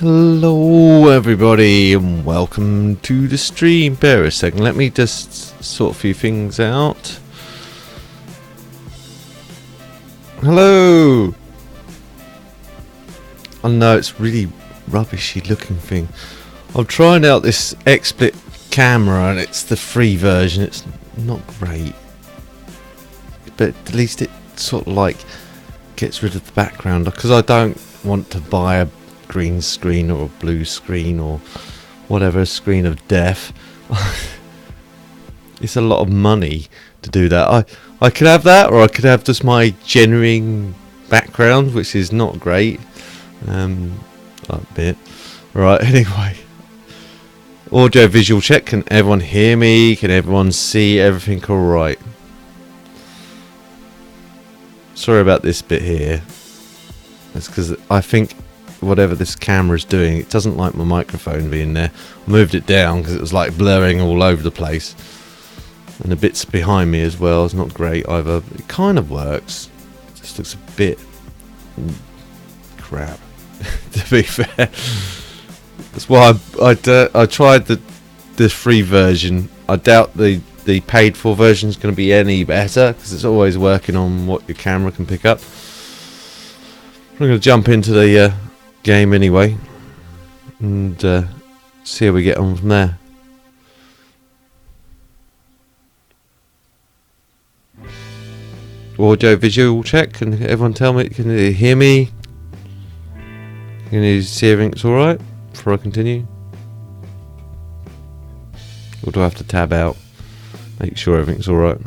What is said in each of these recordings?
Hello everybody and welcome to the stream. Bear a second, let me just sort a few things out. Hello! I know it's really rubbishy looking thing. I'm trying out this XSplit camera and it's the free version. It's not great, but at least it sort of like gets rid of the background, because I don't want to buy a green screen or a blue screen or whatever, screen of death. It's a lot of money to do that. I could have that, or I could have just my genuine background, which is not great. A bit. Right, anyway. Audio visual check. Can everyone hear me? Can everyone see everything alright? Sorry about this bit here. That's because I think whatever this camera is doing, it doesn't like my microphone being there. I moved it down because it was like blurring all over the place, and the bits behind me as well is not great either. It kind of works, it just looks a bit crap. To be fair, that's why I tried the free version. I doubt the paid for version is going to be any better, because it's always working on what your camera can pick up. I'm going to jump into the game anyway and see how we get on from there. Audio visual check. Can everyone tell me? Can you hear me? Can you see everything's alright before I continue? Or do I have to tab out? Make sure everything's alright.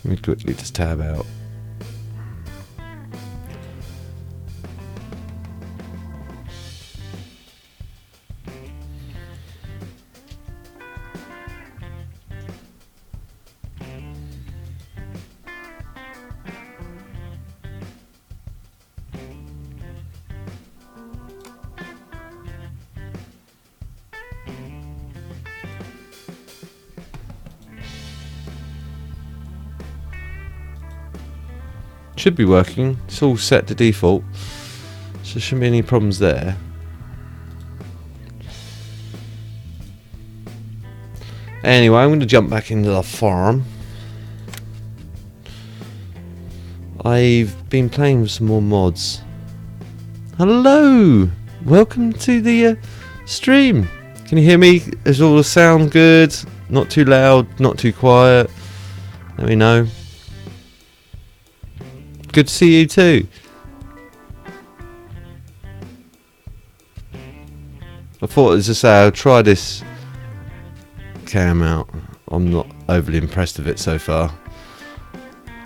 Let me quickly just tab out. Should be working. It's all set to default, so there shouldn't be any problems there. Anyway, I'm going to jump back into the farm. I've been playing with some more mods. Hello! Welcome to the stream. Can you hear me? Is all the sound good? Not too loud, not too quiet? Let me know. Good to see you too. I thought, as I say, I'll try this cam out. I'm not overly impressed with it so far.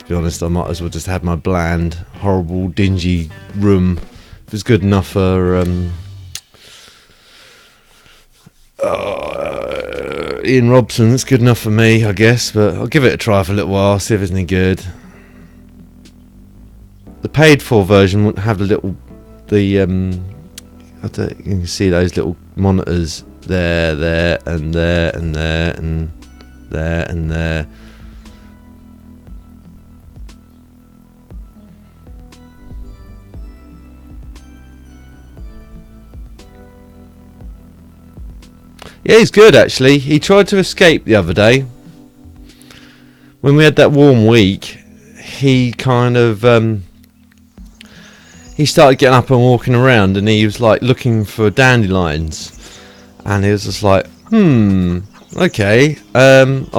To be honest, I might as well just have my bland, horrible, dingy room. If it's good enough for Ian Robson, it's good enough for me, I guess. But I'll give it a try for a little while, see if it's any good. The paid for version wouldn't have the little, I don't, you can see those little monitors there, and there, and there, and there, and there. Yeah, he's good actually. He tried to escape the other day. When we had that warm week, he kind of he started getting up and walking around, and he was like looking for dandelions, and he was just like, okay. And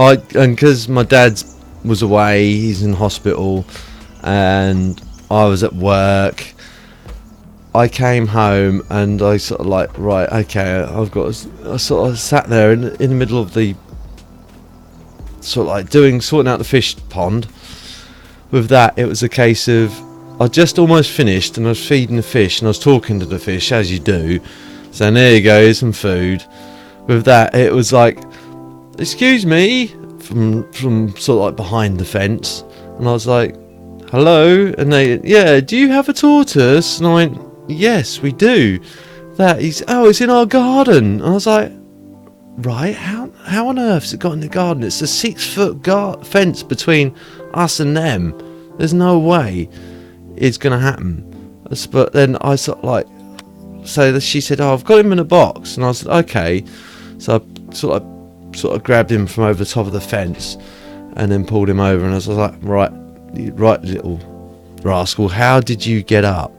because my dad was away, he's in hospital, and I was at work, I came home and I sort of like, right, okay, I sort of sat there in the middle of the sort of like sorting out the fish pond. With that, it was a case of, I just almost finished, and I was feeding the fish, and I was talking to the fish, as you do, saying, there you go, here's some food. With that, it was like, excuse me, from sort of like behind the fence, and I was like, hello, and they, yeah, do you have a tortoise? And I went, yes, we do. It's in our garden. And I was like, right, how on earth has it got in the garden? It's a 6-foot fence between us and them. There's no way it's going to happen. But then I sort of like, so she said, oh, I've got him in a box. And I said, okay. So I sort of grabbed him from over the top of the fence and then pulled him over. And I was like, right, little rascal, how did you get up?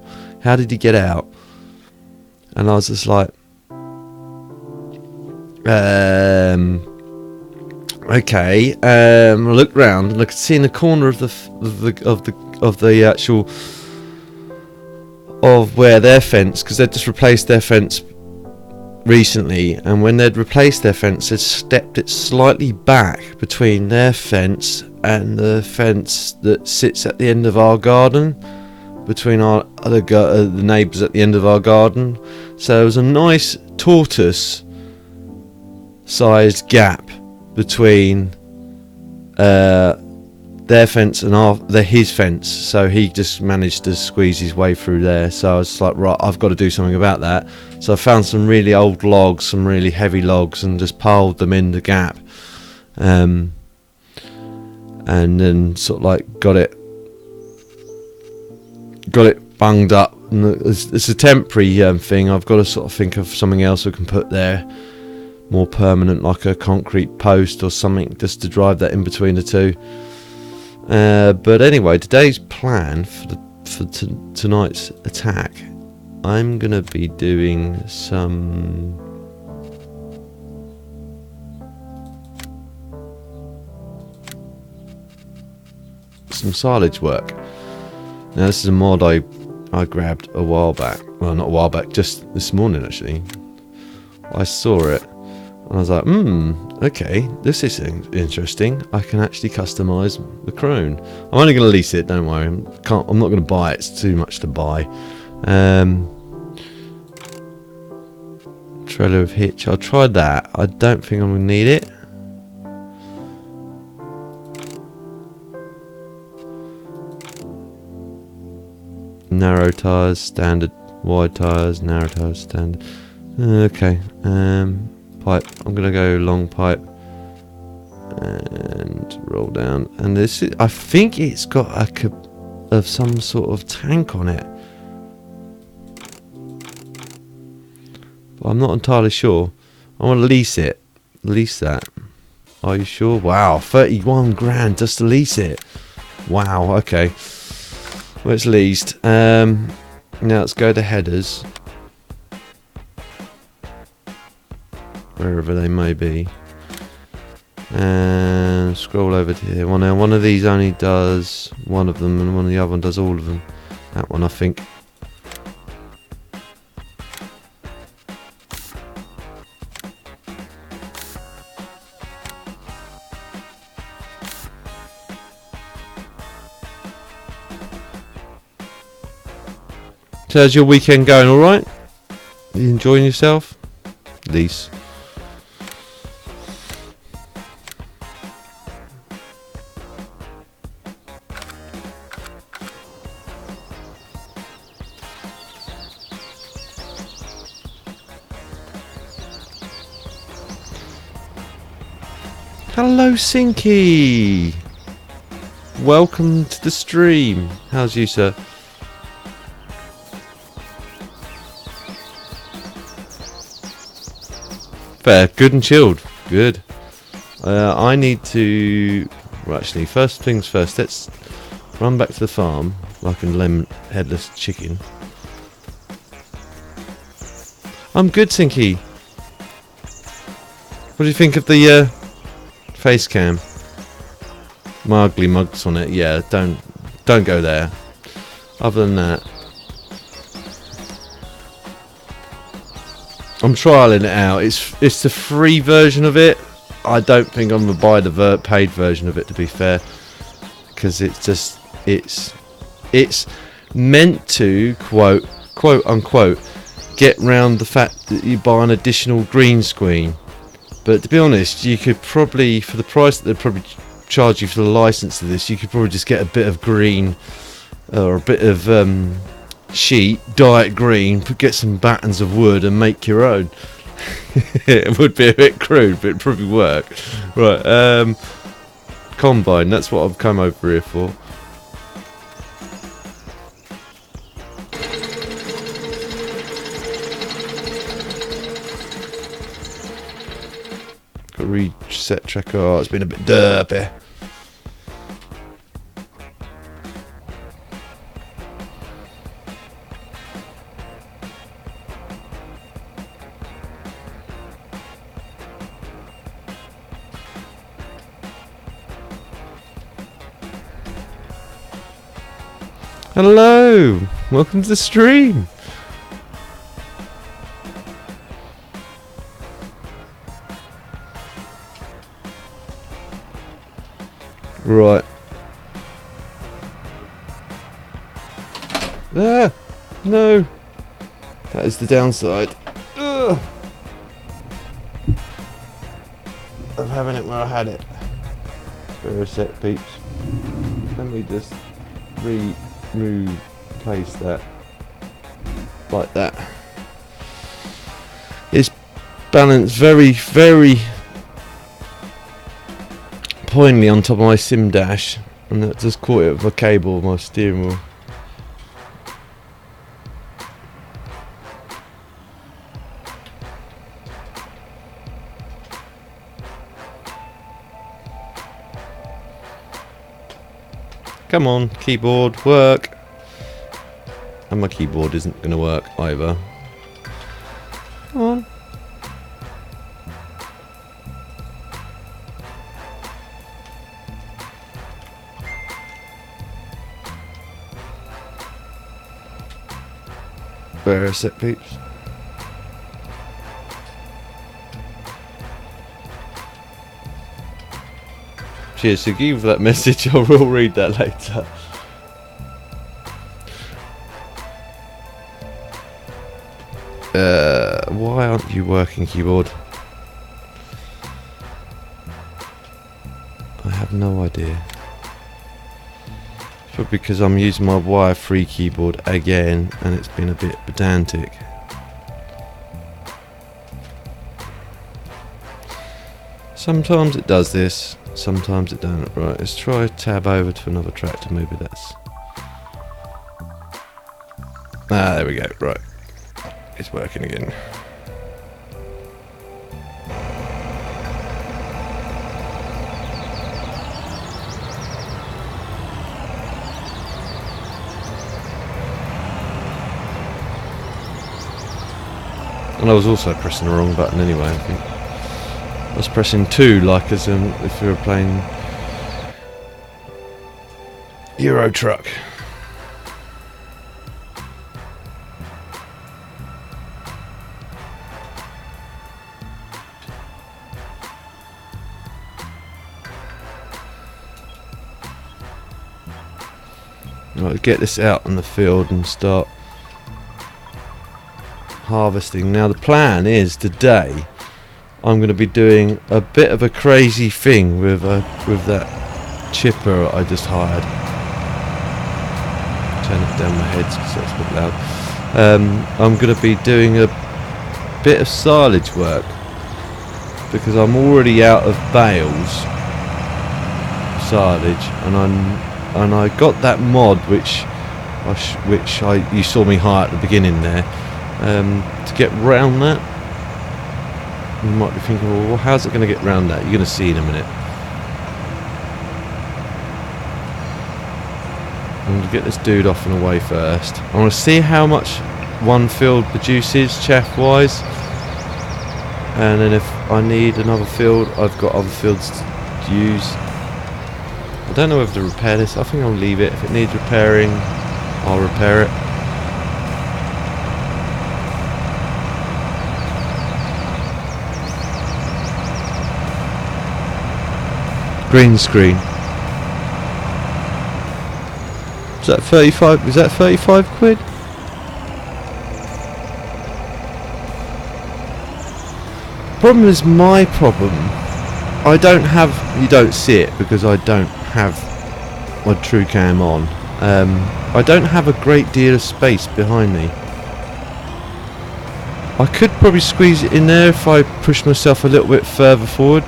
How did you get out? And I was just like, okay. I looked round and I could see in the corner of the actual of where their fence, because they'd just replaced their fence recently, and when they'd replaced their fence, they'd stepped it slightly back between their fence and the fence that sits at the end of our garden, between the neighbours at the end of our garden. So there was a nice tortoise-sized gap between their fence and his fence, so he just managed to squeeze his way through there. So I was like, right, I've got to do something about that. So I found some really old logs, some really heavy logs, and just piled them in the gap, and then sort of like got it bunged up. And it's a temporary thing. I've got to sort of think of something else we can put there, more permanent, like a concrete post or something, just to drive that in between the two. But anyway, today's plan for tonight's attack, I'm gonna be doing some silage work. Now this is a mod I grabbed a while back. Well, not a while back, just this morning actually. I saw it and I was like, okay, this is interesting. I can actually customise the crone. I'm only going to lease it, don't worry. I'm not going to buy it. It's too much to buy. Trailer with hitch. I'll try that. I don't think I'm going to need it. Narrow tyres, standard. Wide tyres, narrow tyres, standard. Okay. Pipe. I'm gonna go long pipe and roll down. And this is, I think it's got some sort of tank on it, but I'm not entirely sure. I want to lease it. Lease that. Are you sure? Wow, 31 grand just to lease it. Wow. Okay. Well, it's leased. Now let's go to headers, wherever they may be, and scroll over to here. Well, now one of these only does one of them, and one of the other one does all of them. That one, I think. So how's your weekend going? All right? You enjoying yourself? Lease. Hello, Sinky. Welcome to the stream. How's you, sir? Fair, good and chilled. Good. I need to. Well, actually, first things first. Let's run back to the farm like a lemon headless chicken. I'm good, Sinky. What do you think of the face cam? My ugly mugs on it. Yeah, don't go there. Other than that, I'm trialing it out. It's the free version of it. I don't think I'm gonna buy the paid version of it, to be fair, because it's meant to quote unquote get round the fact that you buy an additional green screen. But to be honest, you could probably, for the price that they'd probably charge you for the license to this, you could probably just get a bit of green or a bit of sheet, dye it green, get some battens of wood and make your own. It would be a bit crude, but it'd probably work. Right, combine, that's what I've come over here for. Got to reset tracker. Oh, it's been a bit derpy. Hello, welcome to the stream. Right. Ah, no. That is the downside. Ugh. Of having it where I had it. For a sec, peeps. Let me just place that like that. It's balanced very, very poignantly on top of my sim dash, and that just caught it with a cable of my steering wheel. Come on, keyboard, work. And my keyboard isn't going to work either. Come on. Where is it, peeps? Cheers, so give that message. I will read that later. Why aren't you working, keyboard? I have no idea. It's probably because I'm using my wire-free keyboard again, and it's been a bit pedantic. Sometimes it does this, sometimes it don't. Right, let's try tab over to another track to maybe that's... Ah, there we go, right. It's working again. And I was also pressing the wrong button anyway, I think. I was pressing 2 like as if we were playing Euro Truck. Right, get this out in the field and start harvesting. Now the plan is today I'm going to be doing a bit of a crazy thing with that chipper I just hired. Turn it down my head because that's a bit loud. I'm going to be doing a bit of silage work because I'm already out of bales silage, and I got that mod which you saw me hire at the beginning there. To get round that, you might be thinking, well, how's it going to get round that? You're going to see in a minute. I'm going to get this dude off and away first. I want to see how much one field produces chaff wise, and then if I need another field, I've got other fields to use. I don't know whether to repair this. I think I'll leave it. If it needs repairing, I'll repair it. Green screen. Is that 35? Is that 35 quid? Problem is my problem. I don't have. You don't see it because I don't have my true cam on. I don't have a great deal of space behind me. I could probably squeeze it in there if I push myself a little bit further forward.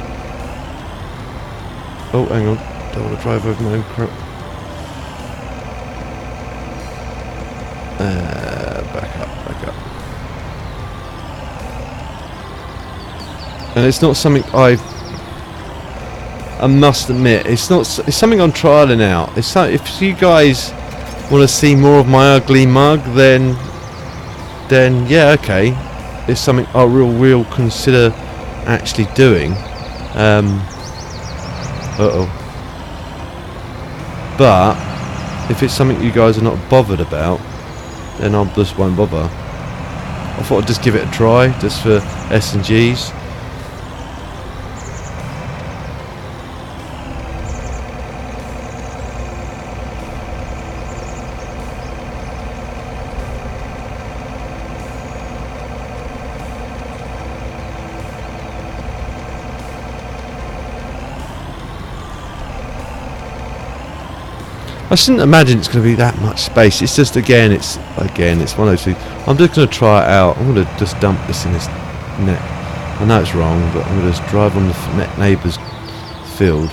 Oh, hang on. Don't want to drive over my own crap. Back up. And it's not something I must admit, it's something I'm trialing out. If you guys want to see more of my ugly mug, then yeah, okay. It's something I will consider actually doing. But if it's something you guys are not bothered about, then I just won't bother. I thought I'd just give it a try, just for S&Gs. I shouldn't imagine it's going to be that much space. It's just it's one of those things. I'm just going to try it out. I'm going to just dump this in this net. I know it's wrong, but I'm going to just drive on the neighbour's field,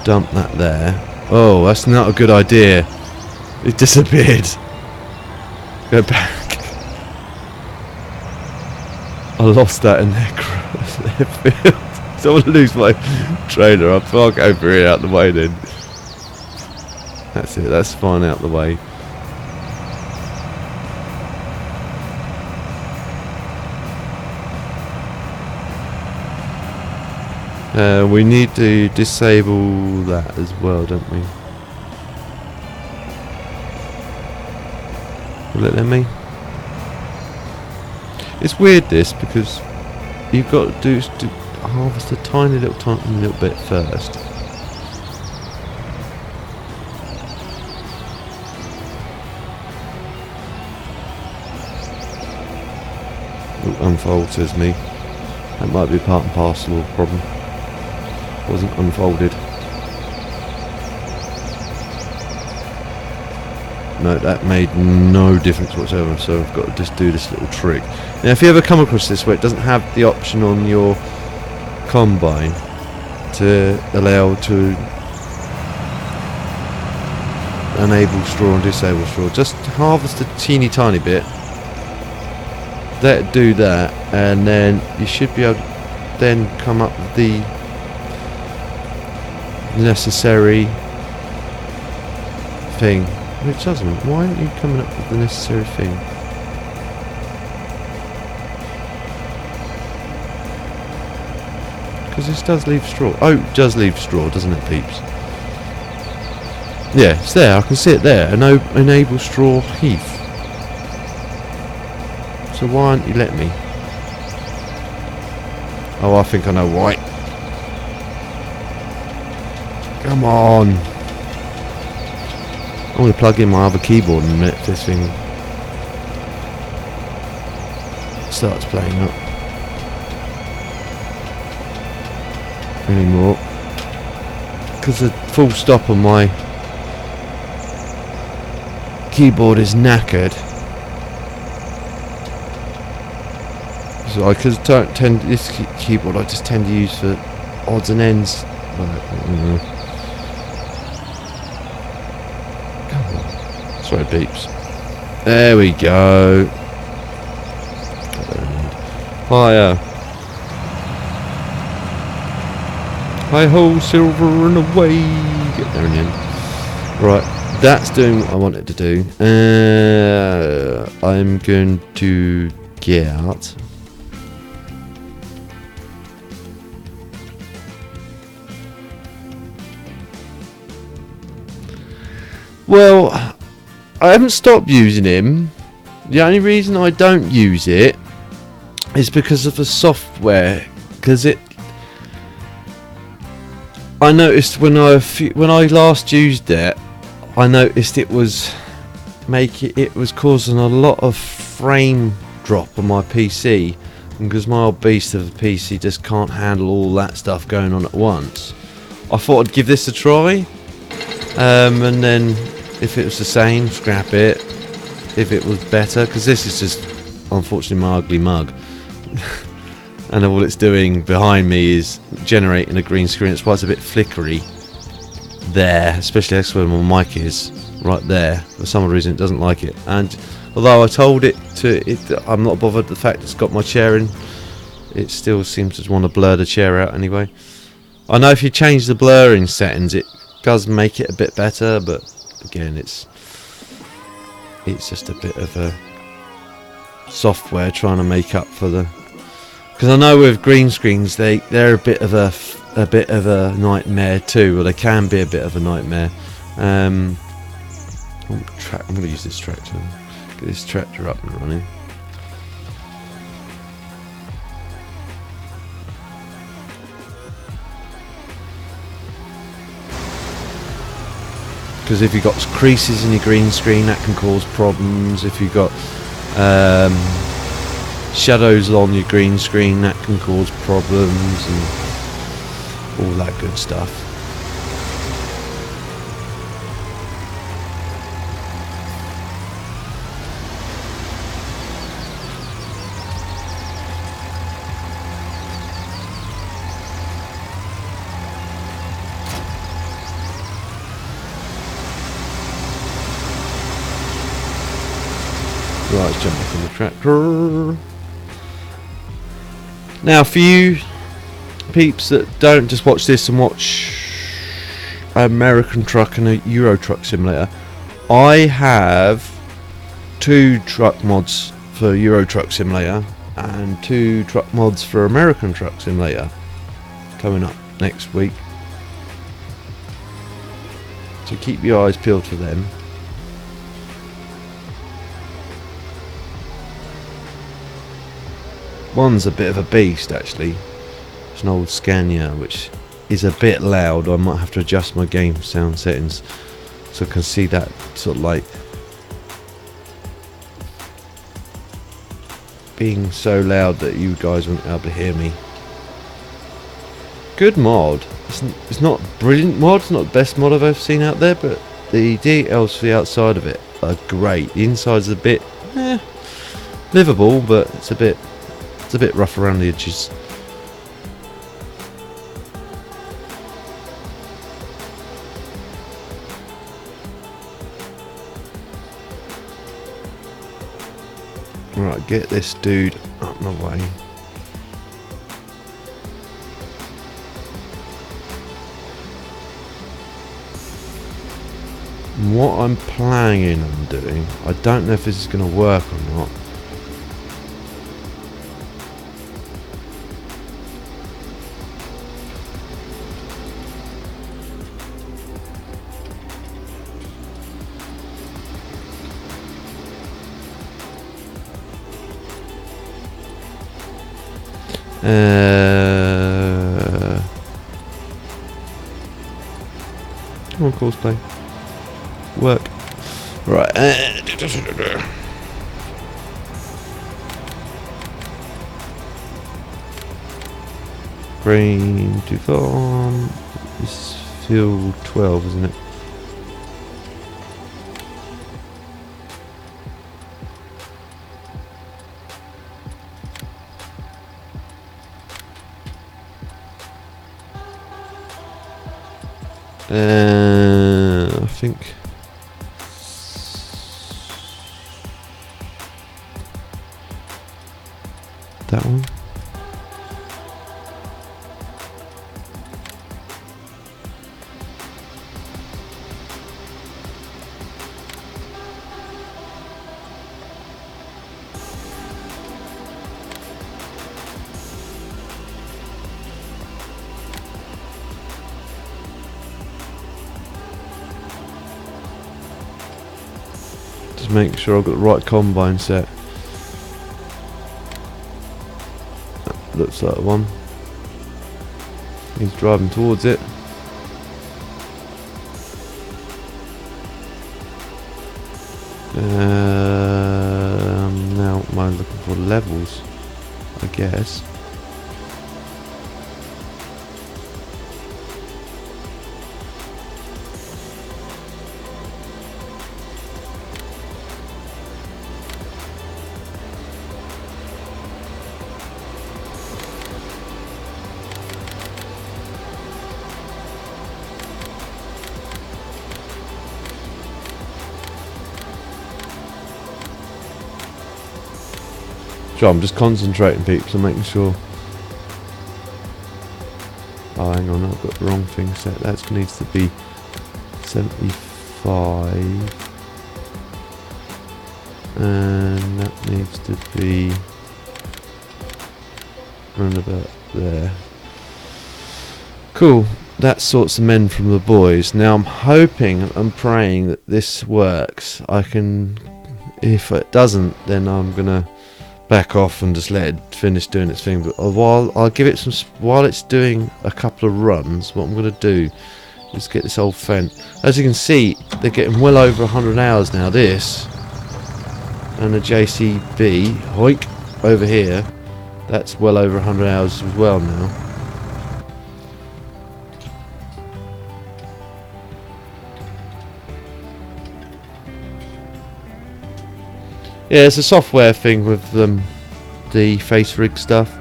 dump that there. Oh, that's not a good idea. It disappeared. Go back. I lost that in their field. So I'm going to lose my trailer. I'll park over here out the way then. That's it, that's fine out the way. We need to disable that as well, don't we? Will it let me? It's weird this, because you've got to harvest a tiny little bit first. Unfold, says me. That might be part and parcel of the problem. Wasn't unfolded. No, that made no difference whatsoever, so I've got to just do this little trick. Now if you ever come across this where it doesn't have the option on your combine to allow to enable straw and disable straw, just harvest a teeny tiny bit. Do that, and then you should be able to then come up with the necessary thing. Which doesn't. Why aren't you coming up with the necessary thing? Because this does leave straw. Oh, it does leave straw, doesn't it, peeps? Yeah, it's there. I can see it there. Enable straw heath. So why aren't you letting me? Oh, I think I know why. Come on. I'm going to plug in my other keyboard in a minute if this thing starts playing up. Anymore. Because the full stop on my keyboard is knackered. So I could tend this keyboard I just tend to use for odds and ends. Come on. Sorry, beeps. There we go. Higher. Hi ho, silver and away. Get there in the end. Right, that's doing what I wanted to do. I'm going to get out. Well, I haven't stopped using him. The only reason I don't use it is because of the software. Because I noticed when I last used it, I noticed it was causing a lot of frame drop on my PC, and because my old beast of a PC just can't handle all that stuff going on at once, I thought I'd give this a try, and then if it was the same, scrap it. If it was better, because this is just unfortunately my ugly mug. And all it's doing behind me is generating a green screen. That's why it's a bit flickery there, especially that's where my mic is, right there. For some reason it doesn't like it. And although I told it to, I'm not bothered the fact it's got my chair in, it still seems to want to blur the chair out anyway. I know if you change the blurring settings it does make it a bit better, but again it's just a bit of a software trying to make up for the, because I know with green screens they're a bit of a nightmare too, or they can be a bit of a nightmare. I'm going to use this tractor, get this tractor up and running. Because if you've got creases in your green screen that can cause problems. If you've got shadows on your green screen that can cause problems and all that good stuff. Right, let's jump back in the tractor. Now, for you peeps that don't just watch this and watch American Truck and a Euro Truck Simulator, I have 2 truck mods for Euro Truck Simulator and 2 truck mods for American Truck Simulator coming up next week. So keep your eyes peeled for them. One's a bit of a beast actually. It's an old Scania which is a bit loud. I might have to adjust my game sound settings so I can see that sort of like being so loud that you guys won't be able to hear me. Good mod. It's not a brilliant mod, it's not the best mod I've ever seen out there, but the details for the outside of it are great. The inside's a bit livable, but it's a bit rough around the edges. Right, get this dude up my way. What I'm planning on doing, I don't know if this is going to work or not. Come on, cosplay. Work. Right. Grain to farm. This is field 12, isn't it? I think that one. Just make sure I've got the right combine set. That looks like one. He's driving towards it. Now I'm looking for levels, I guess. So I'm just concentrating, peeps, and making sure. Oh, hang on, I've got the wrong thing set. That needs to be 75. And that needs to be round about there. Cool. That sorts the men from the boys. Now I'm hoping and praying that this works. I can. If it doesn't, then I'm gonna back off and just let it finish doing its thing. But while I'll give it some, while it's doing a couple of runs, what I'm going to do is get this old fan. As you can see, they're getting well over 100 hours now. This and the JCB hoik over here, that's well over 100 hours as well now. Yeah, it's a software thing with the face rig stuff.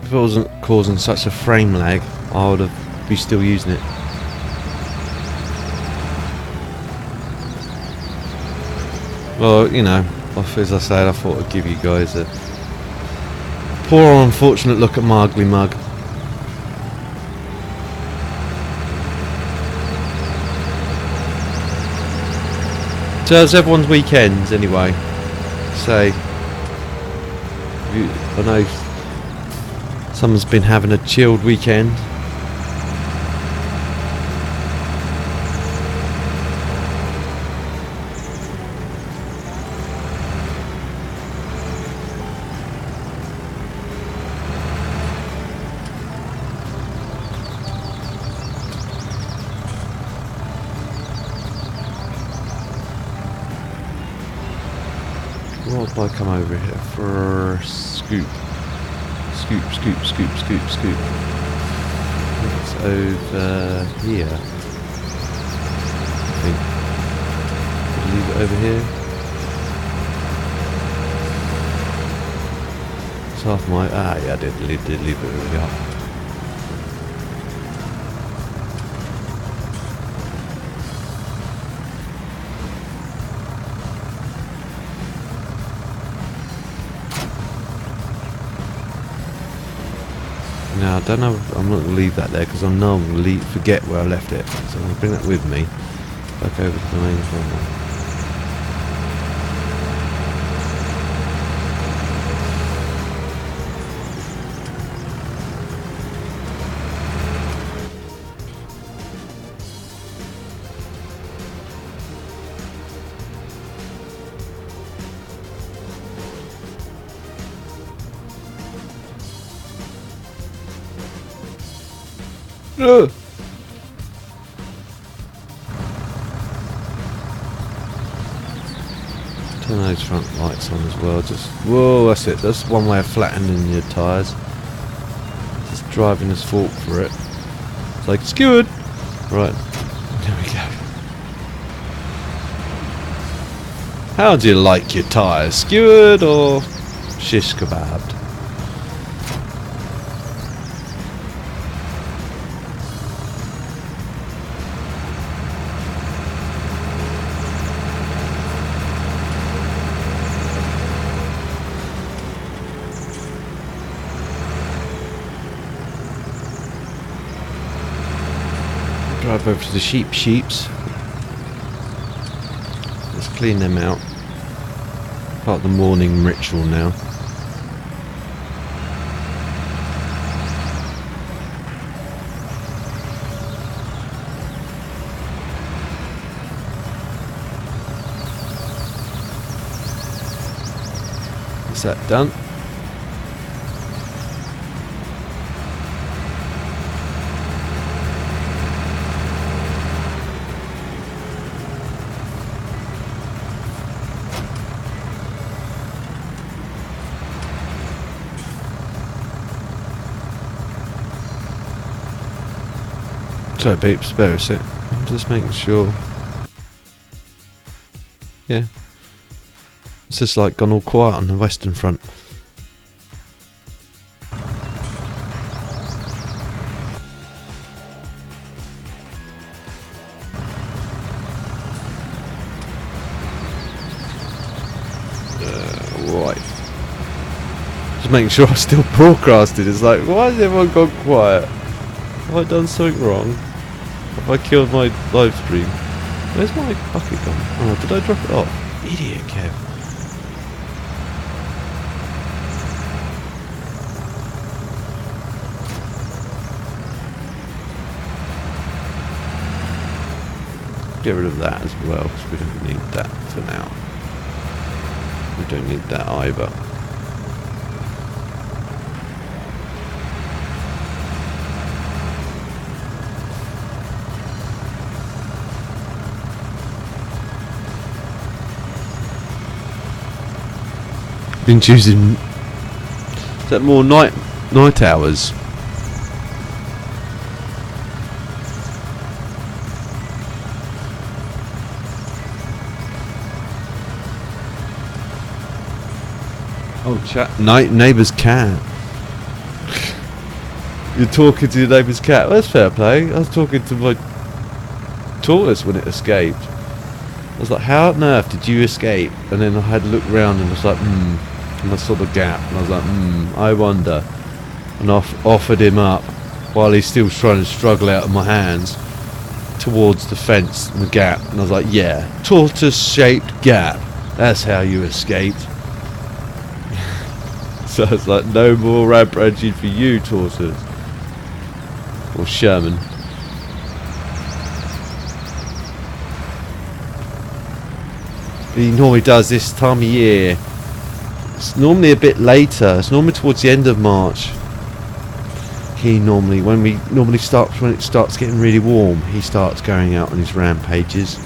If it wasn't causing such a frame lag, I would be still using it. Well, you know, as I said, I thought I'd give you guys a poor unfortunate look at my ugly mug. So how's everyone's weekends anyway? Say, I know someone's been having a chilled weekend. What if I come over here for scoop? Scoop. It's over here. I think. Leave it over here. It's half my. Yeah, I did leave it over here. Now I don't know. I'm not going to leave that there because I know I'm going to forget where I left it. So I'm going to bring that with me back over to the main front. Turn those front lights on as well. Just whoa, that's it. That's one way of flattening your tyres. Just driving this fork for it. It's like skewered. Right, there we go. How do you like your tyres? Skewered or shish kebabbed? Drive over to the sheeps. Let's clean them out. Part of the morning ritual now. Is that done? Sorry peeps, bear with it. I'm just making sure. Yeah. It's just like gone all quiet on the western front. to make sure I still broadcasted. It's like, why has everyone gone quiet? Have I done something wrong? Have I killed my live stream? Where's my bucket gone? Oh, did I drop it off? Idiot, Kev. Get rid of that as well, because we don't need that for now. We don't need that either. Been choosing, is that more night hours? Oh, chat. Neighbour's cat. You're talking to your neighbour's cat. Well, that's fair play. I was talking to my tortoise when it escaped. I was like, how on earth did you escape? And then I had to look round and I was like, and I saw the gap and I was like, I wonder. And I offered him up while he's still trying to struggle out of my hands towards the fence and the gap. And I was like, yeah, tortoise-shaped gap. That's how you escaped. So it's like, no more rampaging for you, tortoise. Or Sherman. He normally does this time of year. It's normally a bit later. It's normally towards the end of March. When it starts getting really warm, he starts going out on his rampages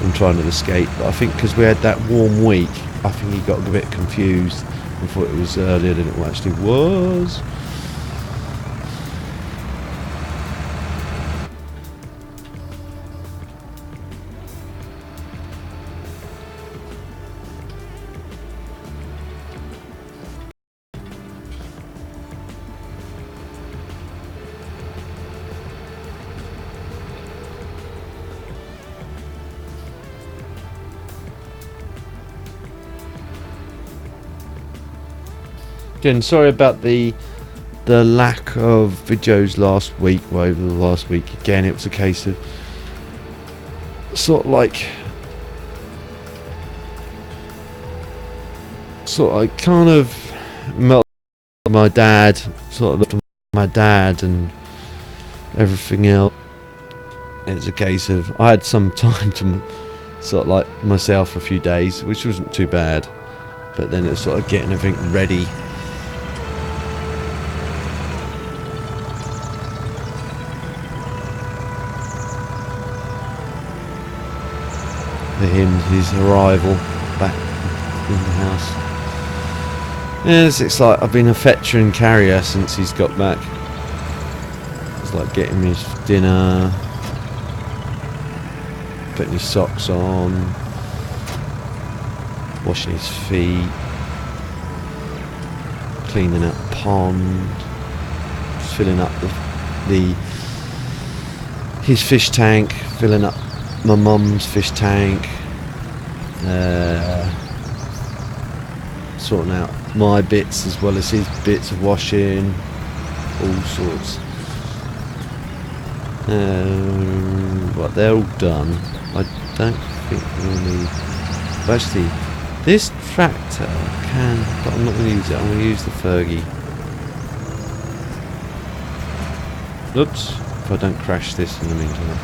and trying to escape. But I think because we had that warm week, I think he got a bit confused and thought it was earlier than it actually was. Again, sorry about the lack of videos last week. Well, over the last week, again, it was a case of sort of I kind of melted my dad, sort of looked at my dad and everything else. It's a case of I had some time to sort of like myself for a few days, which wasn't too bad, but then it's sort of getting everything ready. For him, his arrival back in the house. Yes, it's like I've been a fetcher and carrier since he's got back. It's like getting his dinner, putting his socks on, washing his feet, cleaning up the pond, filling up his fish tank, filling up my mum's fish tank, sorting out my bits as well as his bits of washing, all sorts. But they're all done. I don't think we'll need. Actually, this tractor can, but I'm not going to use it. I'm going to use the Fergie. Oops! If I don't crash this in the meantime.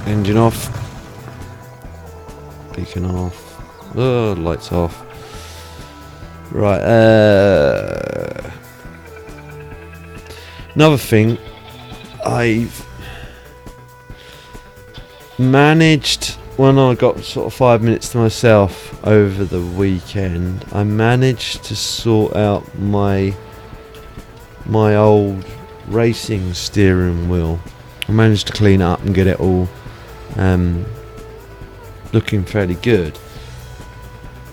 Engine off. Beacon off. Oh, lights off. Right. Another thing, I've managed, when I got sort of 5 minutes to myself over the weekend, I managed to sort out my old racing steering wheel. I managed to clean it up and get it all looking fairly good.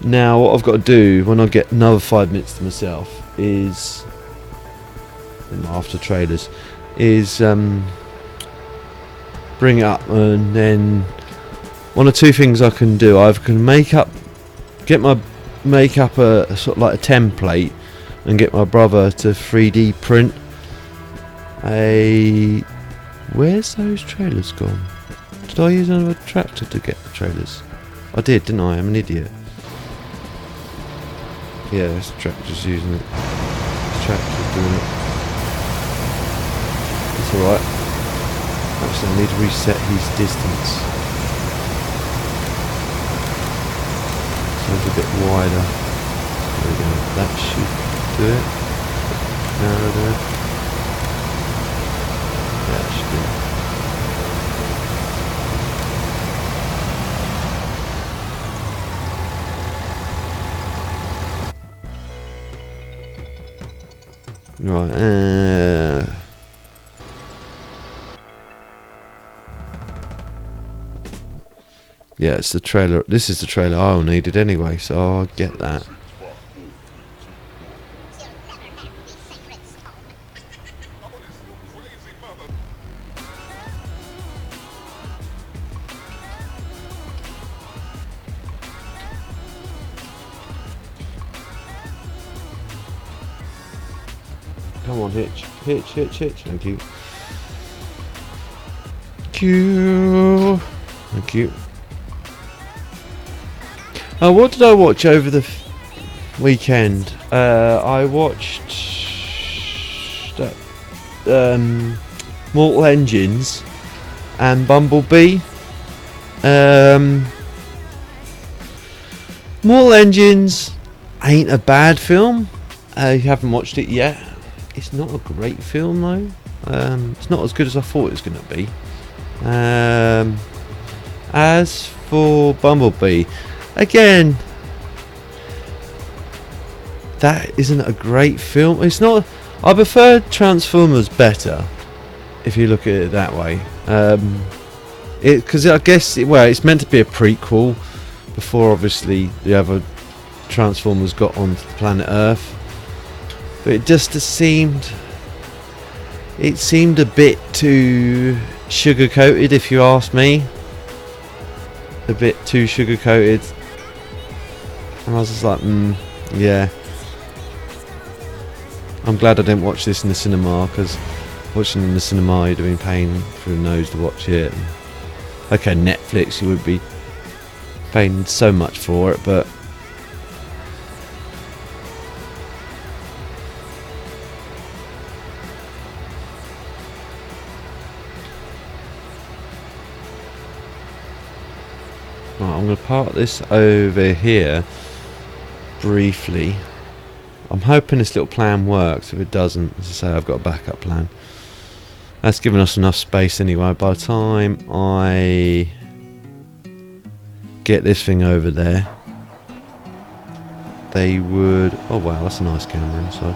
Now what I've got to do when I get another 5 minutes to myself is, after trailers, is bring it up, and then one of two things I can do. I can get my makeup a sort of like a template, and get my brother to 3D print a. Where's those trailers gone? Did I use another tractor to get the trailers? I did, didn't I? I'm an idiot. Yeah, this tractor's using it. This tractor's doing it. It's alright. Actually, I need to reset his distance. So it's a bit wider. There we go. That should do it. Narrow there. Yeah, that should do it. Right, yeah, it's the trailer. This is the trailer I needed anyway, so I'll get that. Come on, hitch. Thank you. Thank you. What did I watch over the weekend? I watched Mortal Engines and Bumblebee. Mortal Engines ain't a bad film. You haven't watched it yet. It's not a great film though. It's not as good as I thought it was going to be. As for Bumblebee, again, that isn't a great film. It's not. I prefer Transformers better, if you look at it that way. Because I guess it's meant to be a prequel before obviously the other Transformers got onto the planet Earth. But it just seemed a bit too sugar coated, if you ask me. A bit too sugar coated, and I was just like, yeah. I'm glad I didn't watch this in the cinema, because watching in the cinema you'd have been paying through the nose to watch it. Okay, Netflix, you would be paying so much for it, but right, I'm going to park this over here briefly. I'm hoping this little plan works. If it doesn't, as I say, I've got a backup plan. That's given us enough space anyway. By the time I get this thing over there, they would... Oh wow, that's a nice camera inside.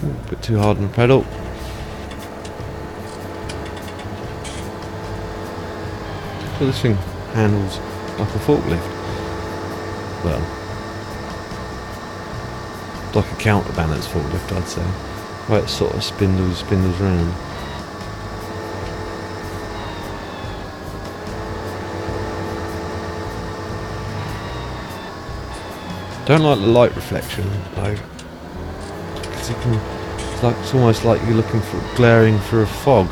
A bit too hard on the pedal. So this thing handles like a forklift. Well, like a counterbalance forklift, I'd say. Right, it sort of spindles round. Don't like the light reflection though. You can, it's almost like you're looking for glaring through a fog.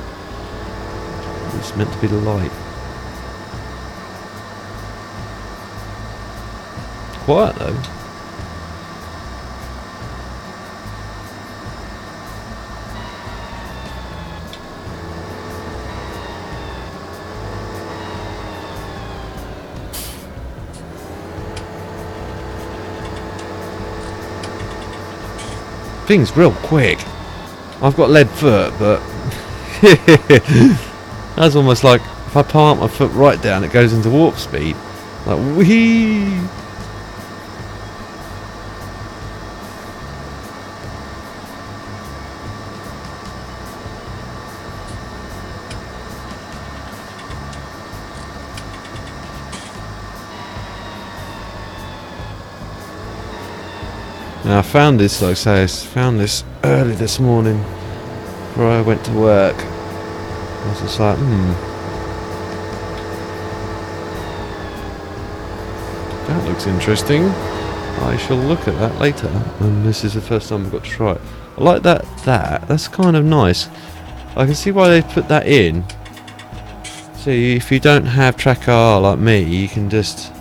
It's meant to be the light. Quiet though. Thing's real quick. I've got lead foot, but that's almost like if I palm my foot right down, it goes into warp speed. Like, wee. Now I found this, like I say, I found this early this morning before I went to work. I was just like, that looks interesting. I shall look at that later. And this is the first time I've got to try it. I like that. That's kind of nice. I can see why they put that in. See, if you don't have track R like me, you can just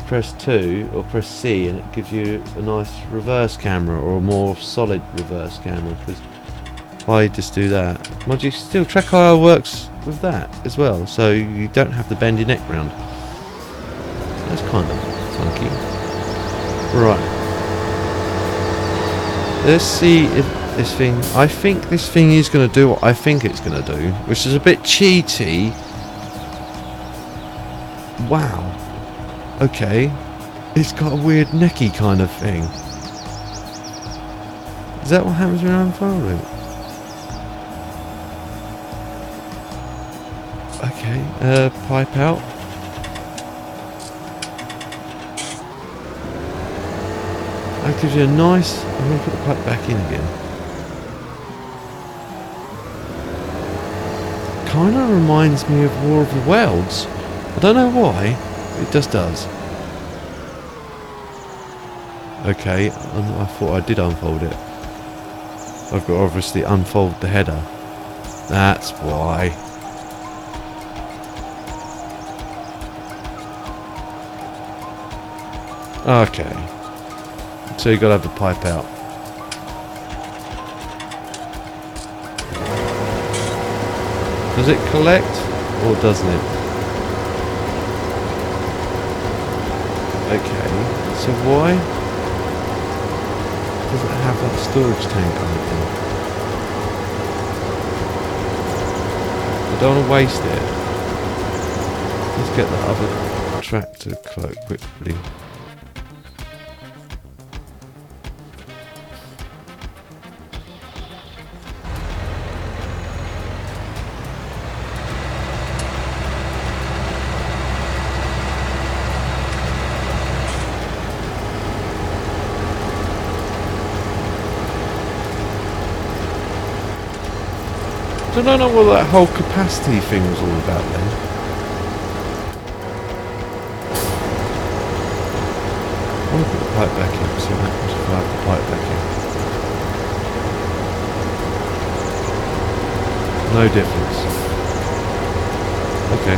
press 2 or press C and it gives you a nice reverse camera or a more solid reverse camera, because I just do that. Mind you, still track IR works with that as well, so you don't have to bend your neck round. That's kind of funky. Right, let's see if this thing, I think this thing is going to do what I think it's going to do, which is a bit cheaty. Wow. Okay, it's got a weird necky kind of thing. Is that what happens when I unfold it? Okay, pipe out. That gives you a nice... I'm going to put the pipe back in again. Kind of reminds me of War of the Worlds. I don't know why. It just does. Okay, I thought I did unfold it. I've got to obviously unfold the header. That's why. Okay. So you got to have the pipe out. Does it collect or doesn't it? Okay, so why does it have that storage tank on it then? I don't want to waste it. Let's get the other tractor cloak quickly. I don't know what that whole capacity thing was all about then. I want to put the pipe back in, see what happens if I have the pipe back in. No difference. Okay.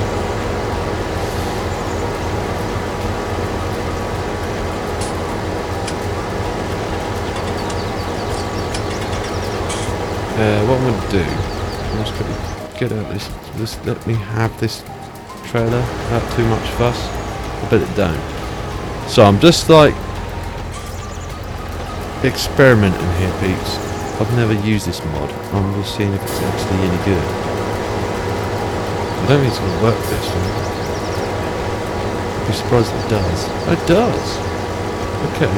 What I'm going to do, I'm just going to get out this, just let me have this trailer without too much fuss. I bet it don't. So I'm just like experimenting here, peeps. I've never used this mod. I'm just seeing if it's actually any good. I don't think it's going to work this one. I'd be surprised if it does. Oh, it does! Okay.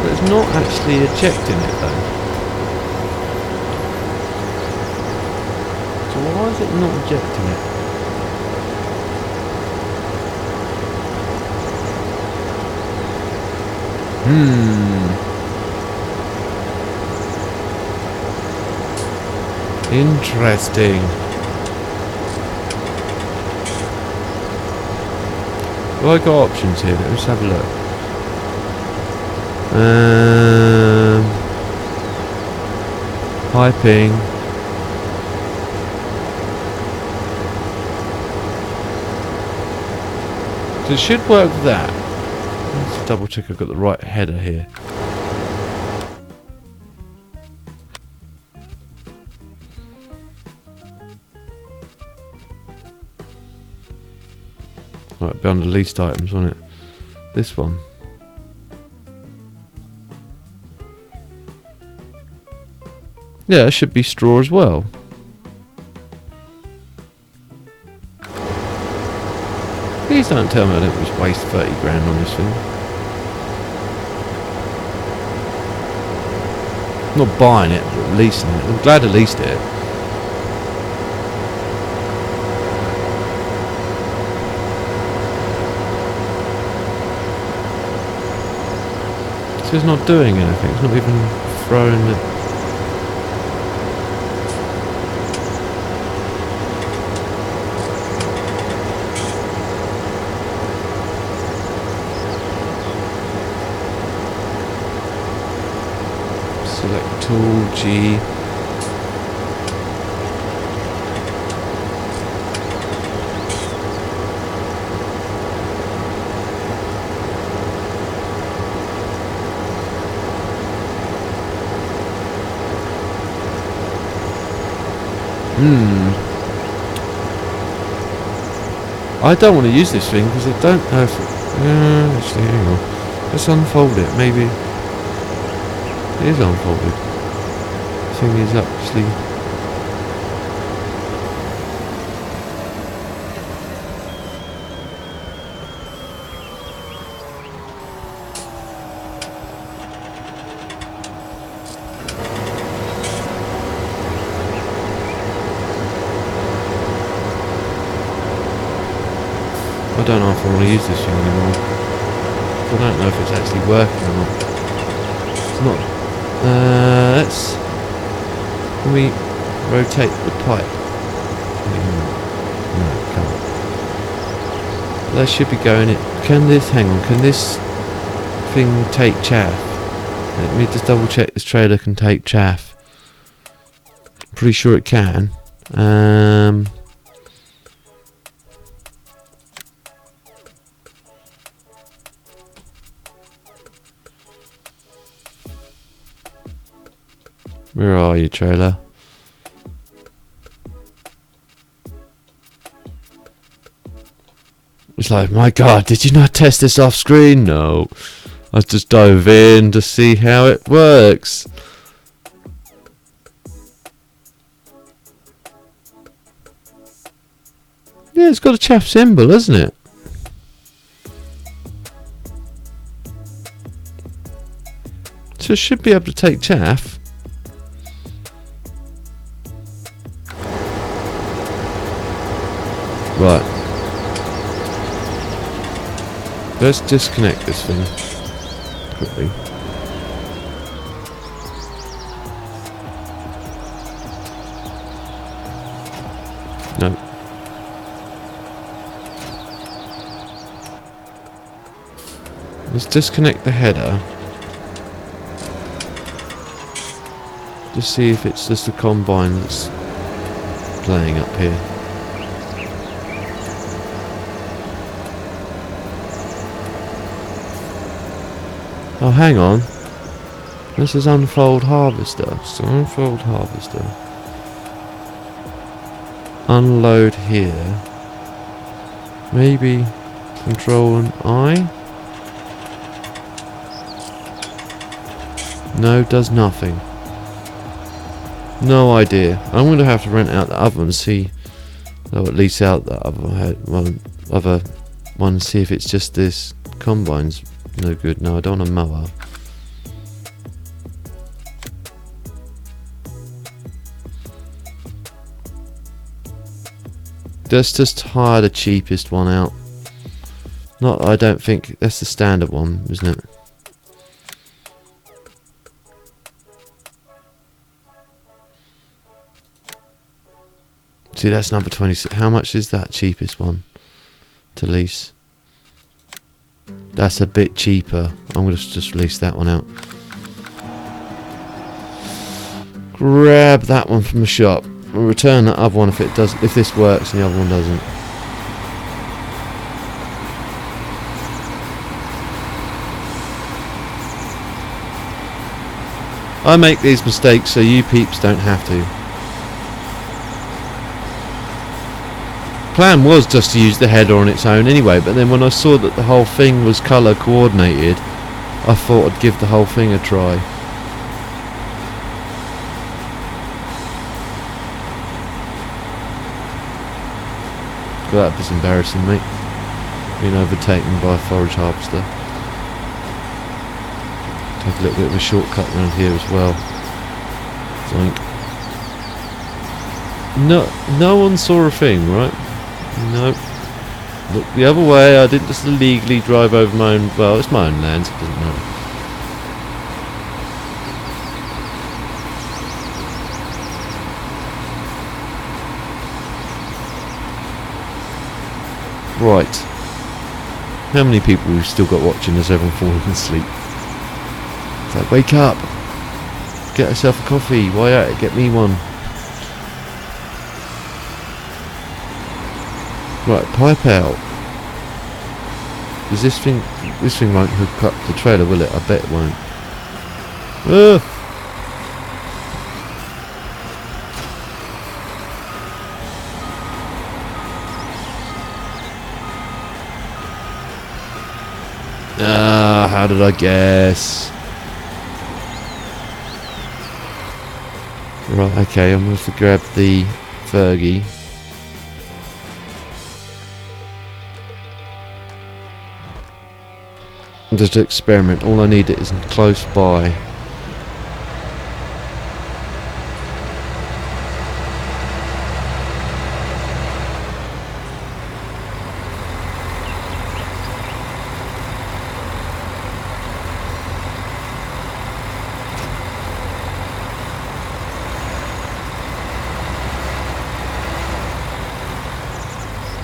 But it's not actually ejecting it though. So why is it not ejecting it? Interesting. Well, I got options here. Let's have a look. Piping. So it should work with that. Let's double check I've got the right header here. Right, be under least items on it. This one. Yeah, it should be straw as well. Please don't tell me I didn't just waste 30 grand on this thing. I'm not buying it, but leasing it. I'm glad I leased it. So it's not doing anything. It's not even throwing the... Select tool, G. I don't want to use this thing because I don't know if... actually, hang on. Let's unfold it. Maybe it is unfolded. The thing is actually... I don't know if I want to use this thing anymore. I don't know if it's actually working or not. It's not. Let's... Can we rotate the pipe? No, can't. That should be going it. Can this... Hang on. Can this thing take chaff? Let me just double check this trailer can take chaff. Pretty sure it can. Where are you, trailer? It's like, my God, did you not test this off screen? No. I just dove in to see how it works. Yeah, it's got a chaff symbol, hasn't it? So it should be able to take chaff. Right. Let's disconnect this thing quickly. No. Let's disconnect the header. Just see if it's just the combine that's playing up here. Oh, hang on. This is unfold harvester. So unfold harvester. Unload here. Maybe control and I. No, does nothing. No idea. I'm going to have to rent out the other one and see. I'll at least out the other one. See if it's just this combine's no good. No, I don't want a mower. Let's just hire the cheapest one out. Not, I don't think that's the standard one, isn't it? See, that's number 26. How much is that cheapest one to lease? That's a bit cheaper. I'm going to just release that one out. Grab that one from the shop. We'll return that other one if it does. If this works and the other one doesn't. I make these mistakes so you peeps don't have to. Plan was just to use the header on its own anyway, but then when I saw that the whole thing was colour coordinated, I thought I'd give the whole thing a try. Well, that was embarrassing, mate. Being overtaken by a forage harvester. Take a little bit of a shortcut around here as well. Zoink. No one saw a thing, right? Nope. Look the other way. I didn't just illegally drive over my own. Well, it's my own land, so it doesn't matter. Right. How many people we've still got watching as everyone falling asleep? It's like, wake up! Get yourself a coffee. Why at it? Get me one. Right, pipe out. Is this thing won't hook up the trailer, will it? I bet it won't. How did I guess? Right, okay, I'm going to have to grab the Fergie. Just to experiment. All I need is close by.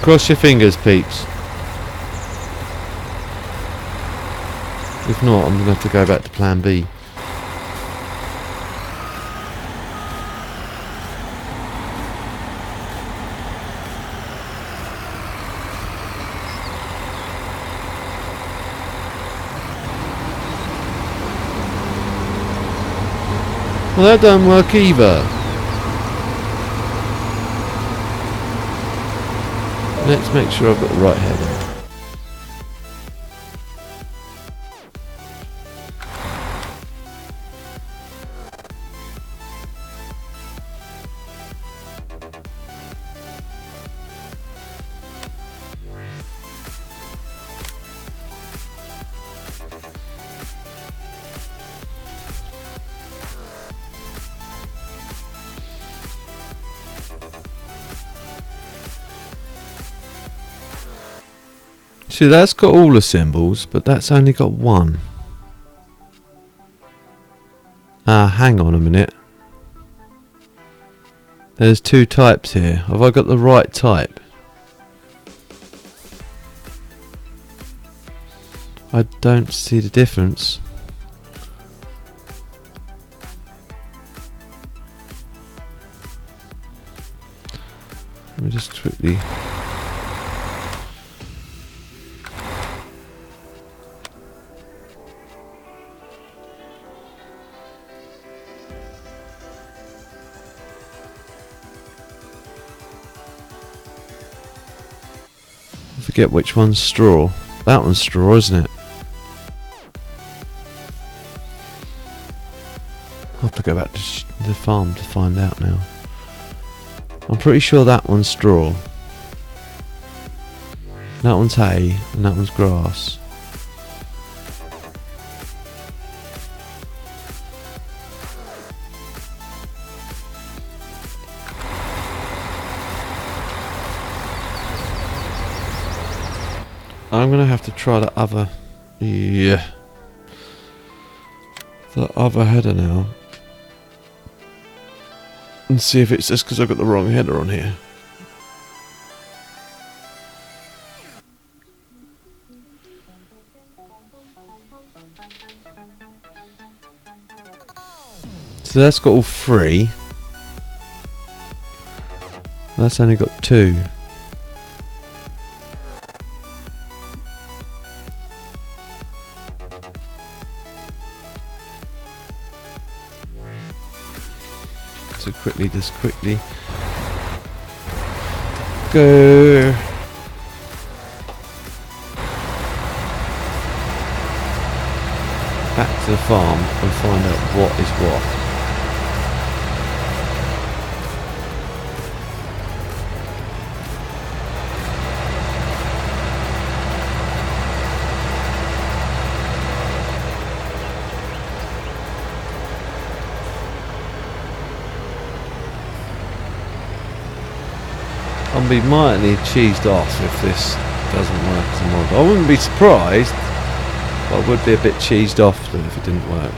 Cross your fingers, peeps. If not, I'm going to have to go back to plan B. Well, that don't work either. Let's make sure I've got the right header. See, that's got all the symbols, but that's only got one. Hang on a minute. There's two types here. Have I got the right type? I don't see the difference. Let me just quickly... forget which one's straw. That one's straw, isn't it? I'll have to go back to the farm to find out now. I'm pretty sure that one's straw. That one's hay and that one's grass. I'm gonna have to try the other, the other header now, and see if it's just because I've got the wrong header on here. So that's got all three. That's only got two. So just quickly go back to the farm and find out what is what. I'll be mightily cheesed off if this doesn't work as a mod. I wouldn't be surprised, but I would be a bit cheesed off if it didn't work.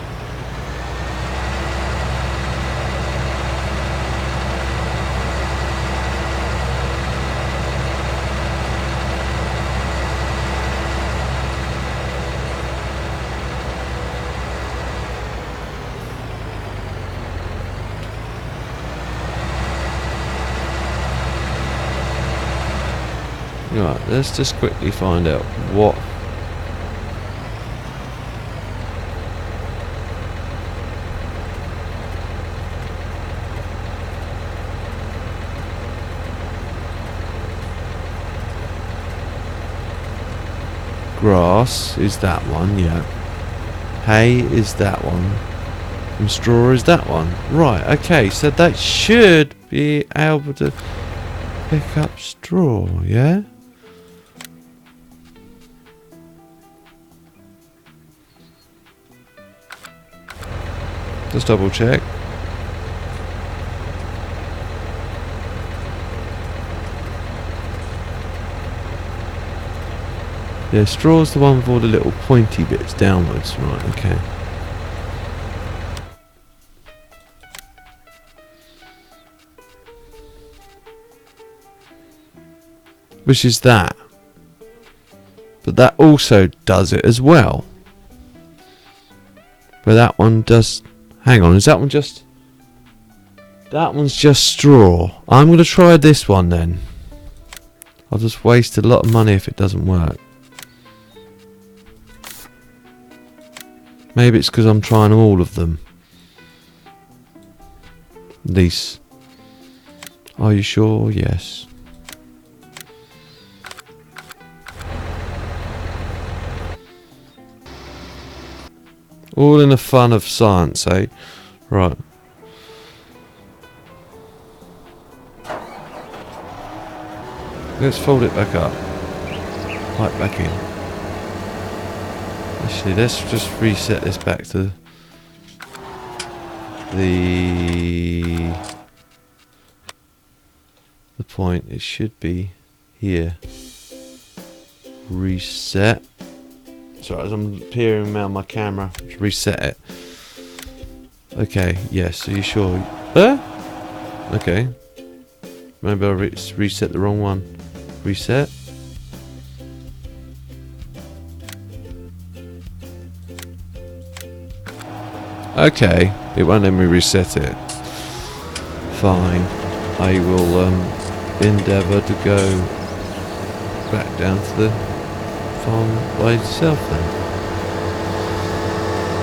Right, let's just quickly find out what grass is that one, yeah. Hay is that one. And straw is that one. Right, okay, so that should be able to pick up straw, yeah? Just double check. Yeah, straw's the one with all the little pointy bits downwards. Right, okay. Which is that. But that also does it as well. But that one does... Hang on, is that one just... That one's just straw. I'm going to try this one then. I'll just waste a lot of money if it doesn't work. Maybe it's because I'm trying all of them. These. Are you sure? Yes. All in the fun of science, eh? Right. Let's fold it back up. Right back in. Actually, let's just reset this back to the point. It should be here. Reset. Sorry, as I'm peering around my camera, just reset it. Okay, yes, are you sure? Okay. Maybe I reset the wrong one. Reset. Okay, it won't let me reset it. Fine. I will endeavour to go back down to the farm by itself then.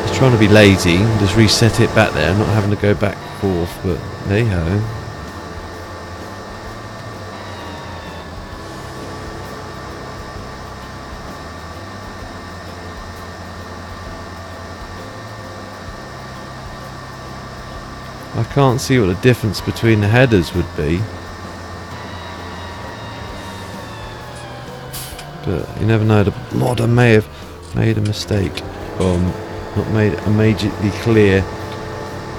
I was trying to be lazy and just reset it back there, not having to go back and forth, but hey ho. I can't see what the difference between the headers would be. But you never know, the modder may have made a mistake. Or not made it immediately clear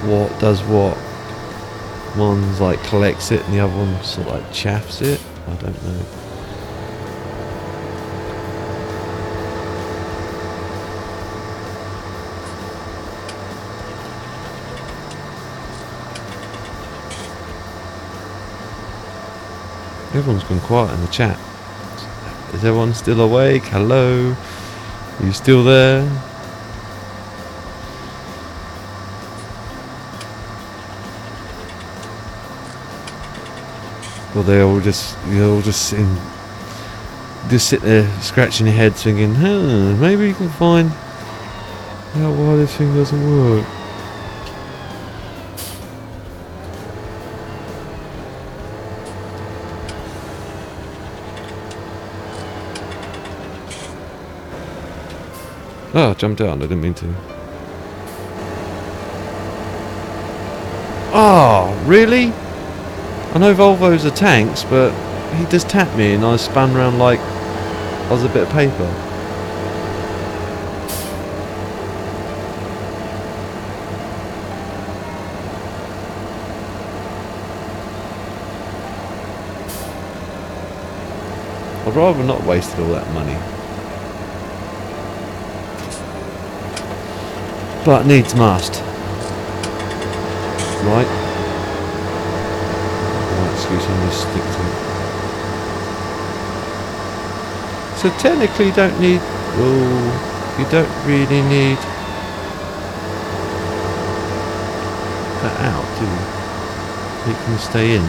what does what. One's like collects it and the other one sort of like chaffs it. I don't know. Everyone's gone quiet in the chat. Is everyone still awake? Hello? Are you still there? Well, you're all just sitting, just sit there scratching your head thinking, maybe you can find out why this thing doesn't work. Oh, I jumped out. I didn't mean to. Oh, really? I know Volvos are tanks, but he just tapped me and I spun around like I was a bit of paper. I'd rather not wasted all that money. But needs must. Right. No excuse, I'm just stick to it. So technically you don't need... Oh, you don't really need that out, do you? It can stay in.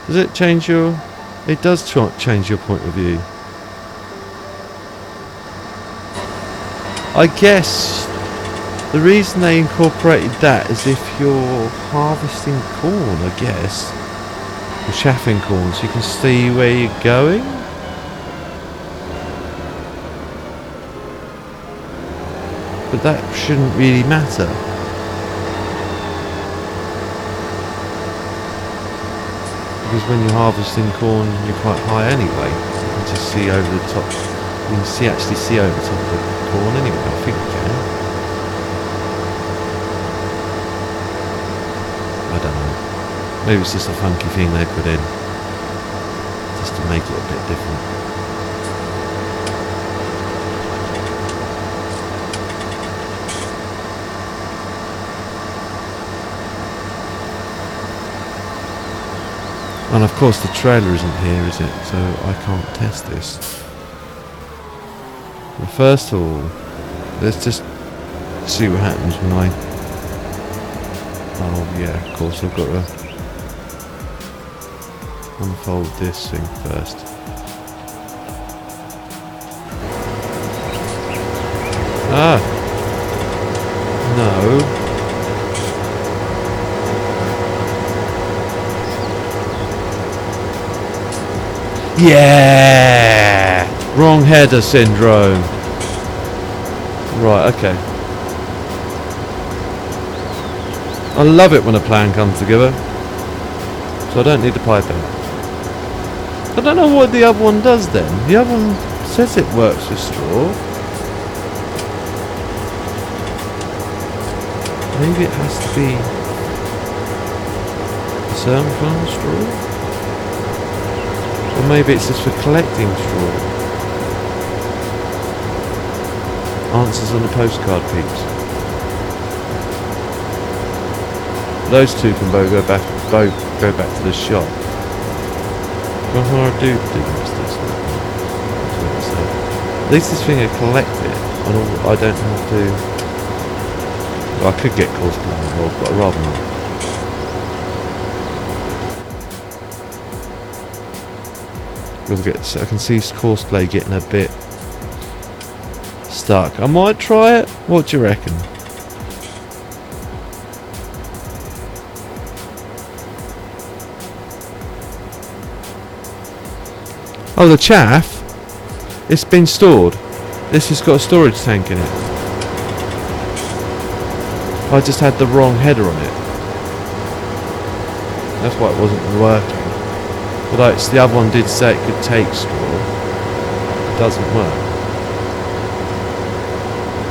Does it change your... It does change your point of view. I guess the reason they incorporated that is if you're harvesting corn, I guess. Or chaffing corn, so you can see where you're going. But that shouldn't really matter. Because when you're harvesting corn, you're quite high anyway. You can just see over the top. You can actually see over the top of the corn anyway. I think you can. I don't know. Maybe it's just a funky thing they put in, just to make it a bit different. And of course the trailer isn't here, is it? So I can't test this. But first of all, let's just see what happens when I... Oh yeah, of course I've got to unfold this thing first. Ah! No. Yeah! Wrong header syndrome. Right, okay. I love it when a plan comes together. So I don't need to pipe out. I don't know what the other one does then. The other one says it works with straw. Maybe it has to be a certain kind of straw? Or maybe it's just for collecting straw. Answers on the postcard, peeps. Those two can both go back to the shop. What do I do this? At least this thing will collect it. I don't have to... Well, I could get cosplay involved, but I'd rather not. I can see cosplay getting a bit stuck. I might try it. What do you reckon? Oh, the chaff. It's been stored. This has got a storage tank in it. I just had the wrong header on it. That's why it wasn't working. Although the other one did say it could take straw. It doesn't work.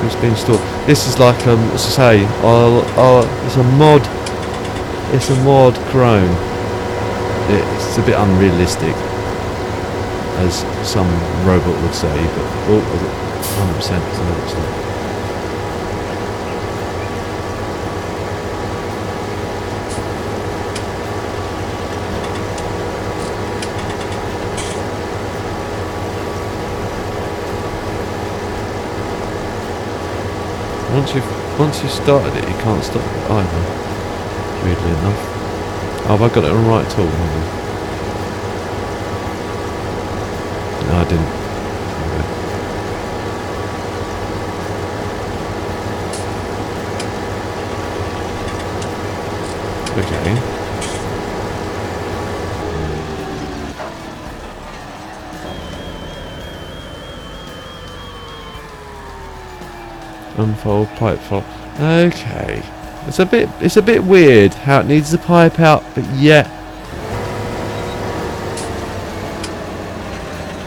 It's been stored. This is like let's say, it's a mod. It's a mod chrome. It's a bit unrealistic, as some robot would say, but 100% is what it's like. Once you've started it, you can't stop it either. Weirdly enough. Oh, have I got it on the right tool? No, I didn't. Okay. Unfold pipe fall. Okay. It's a bit weird how it needs the pipe out, but yet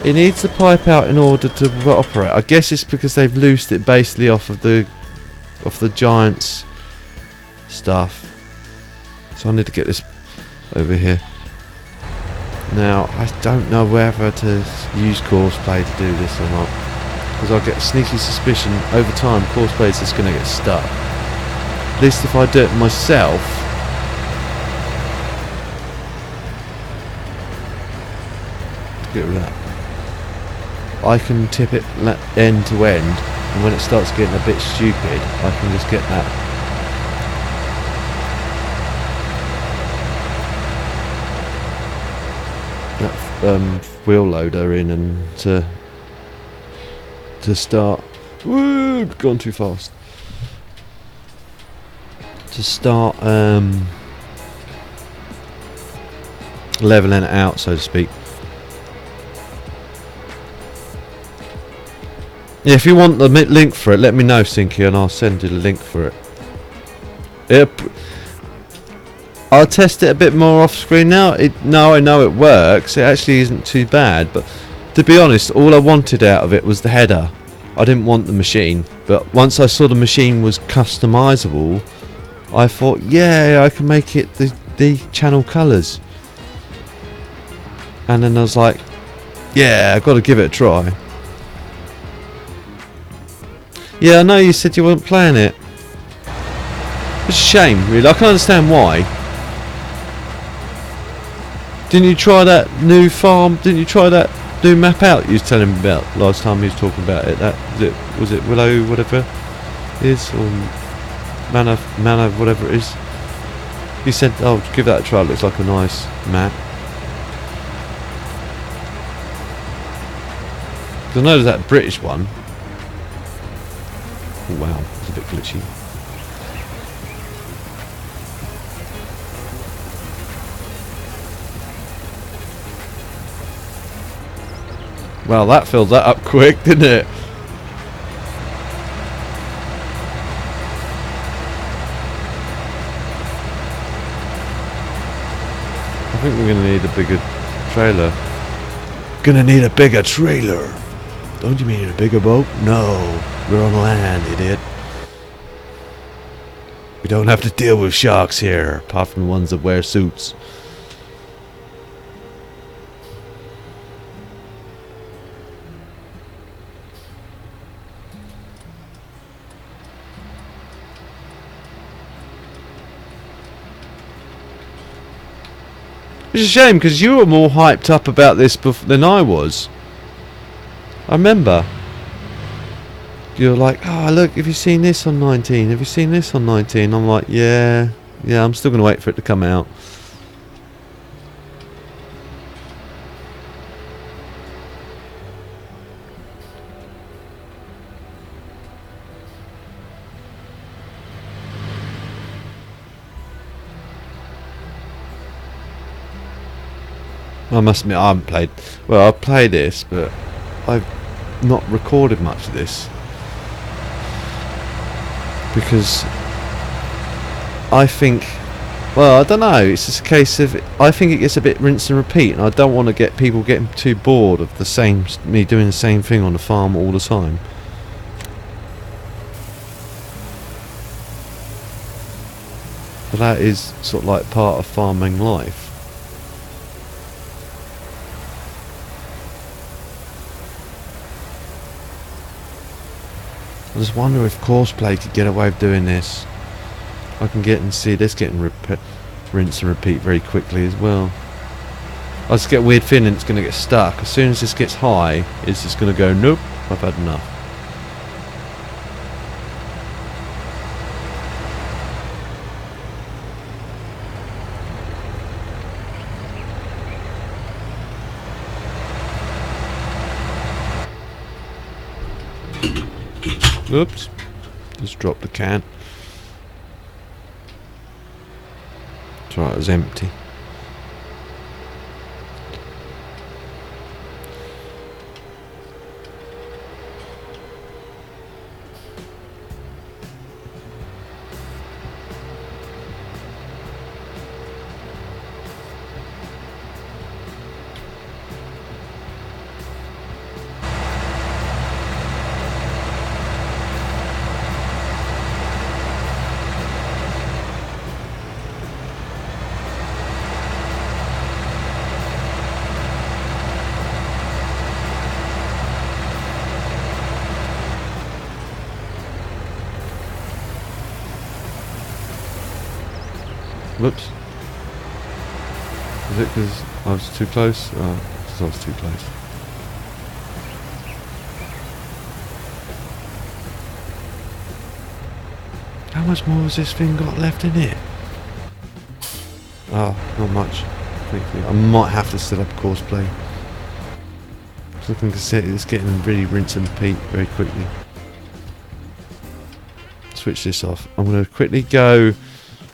it needs the pipe out in order to operate. I guess it's because they've loosed it basically off the Giants stuff. So I need to get this over here. Now, I don't know whether to use Courseplay to do this or not, because I get a sneaky suspicion over time Courseplay is just going to get stuck. At least if I do it myself, get rid of that. I can tip it end to end, and when it starts getting a bit stupid, I can just get that. Wheel loader in and to start. Woo, gone too fast. To start leveling it out, so to speak. Yeah, if you want the link for it, let me know, Sinky, and I'll send you the link for it. I'll test it a bit more off screen now. Now I know it works. It actually isn't too bad, but to be honest, all I wanted out of it was the header. I didn't want the machine, but once I saw the machine was customizable, I thought, yeah, I can make it the channel colours. And then I was like, yeah, I've got to give it a try. Yeah, I know you said you weren't playing it. It's a shame, really. I can understand why. Didn't you try that new farm? Didn't you try that new map out you was telling me about last time you was talking about it? That was it Willow, whatever it is, or Manor, whatever it is. You said, oh, give that a try. It looks like a nice map. Because I know there's that British one. Oh, wow, it's a bit glitchy. Well, that filled that up quick, didn't it? I think we're going to need a bigger trailer. Gonna need a bigger trailer. Don't you mean a bigger boat? No, we're on land, idiot. We don't have to deal with sharks here, apart from the ones that wear suits. It's a shame because you were more hyped up about this than I was. I remember. You were like, oh look, have you seen this on 19? Have you seen this on 19? I'm like, yeah, I'm still going to wait for it to come out. I must admit, I haven't played. Well, I've played this, but I've not recorded much of this because I think, well, I don't know. It's just a case of I think it gets a bit rinse and repeat, and I don't want to get people getting too bored of the same me doing the same thing on the farm all the time. But that is sort of like part of farming life. I just wonder if Courseplay could get away with doing this. I can get and see this getting rinse and repeat very quickly as well. I just get a weird feeling it's going to get stuck. As soon as this gets high, it's just going to go, nope, I've had enough. Oops, just dropped the can. It's alright, it was empty. Whoops. Is it because I was too close? Oh, because I was too close. How much more has this thing got left in it? Oh, not much. Thankfully. I might have to set up a course play. So I can see it's getting really rinse and repeat very quickly. Switch this off. I'm going to quickly go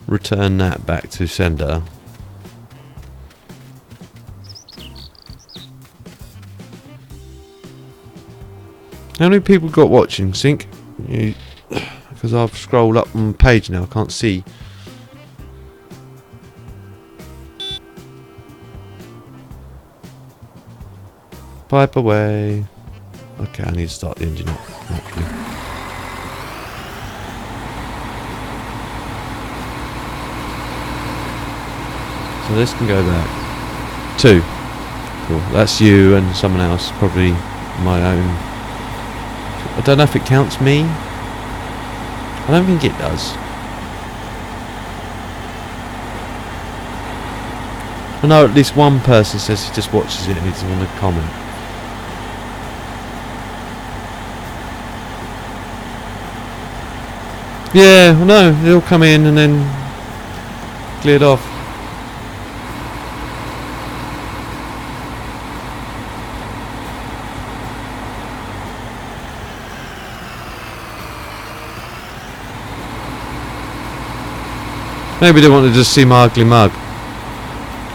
return that back to sender. How many people got watching, Sync? Because I've scrolled up on the page now, I can't see. Pipe away. Okay, I need to start the engine up. Naturally. So this can go back. 2. Cool. That's you and someone else, probably my own. I don't know if it counts me. I don't think it does. I know at least one person says he just watches it and he doesn't want to comment. Yeah, no, they'll come in and then cleared off. Maybe they want to just see my ugly mug.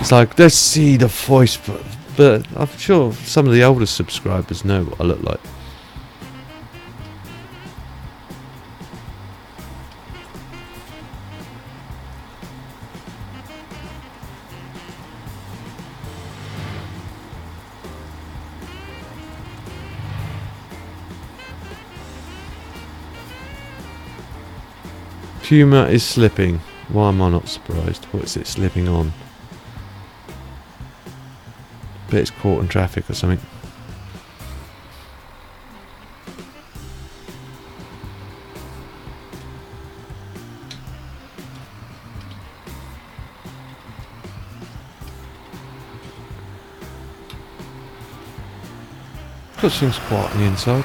It's like, let's see the voice, but I'm sure some of the older subscribers know what I look like. Puma is slipping. Why am I not surprised? What is it slipping on? Bet it's caught in traffic or something. Got things quiet on the inside.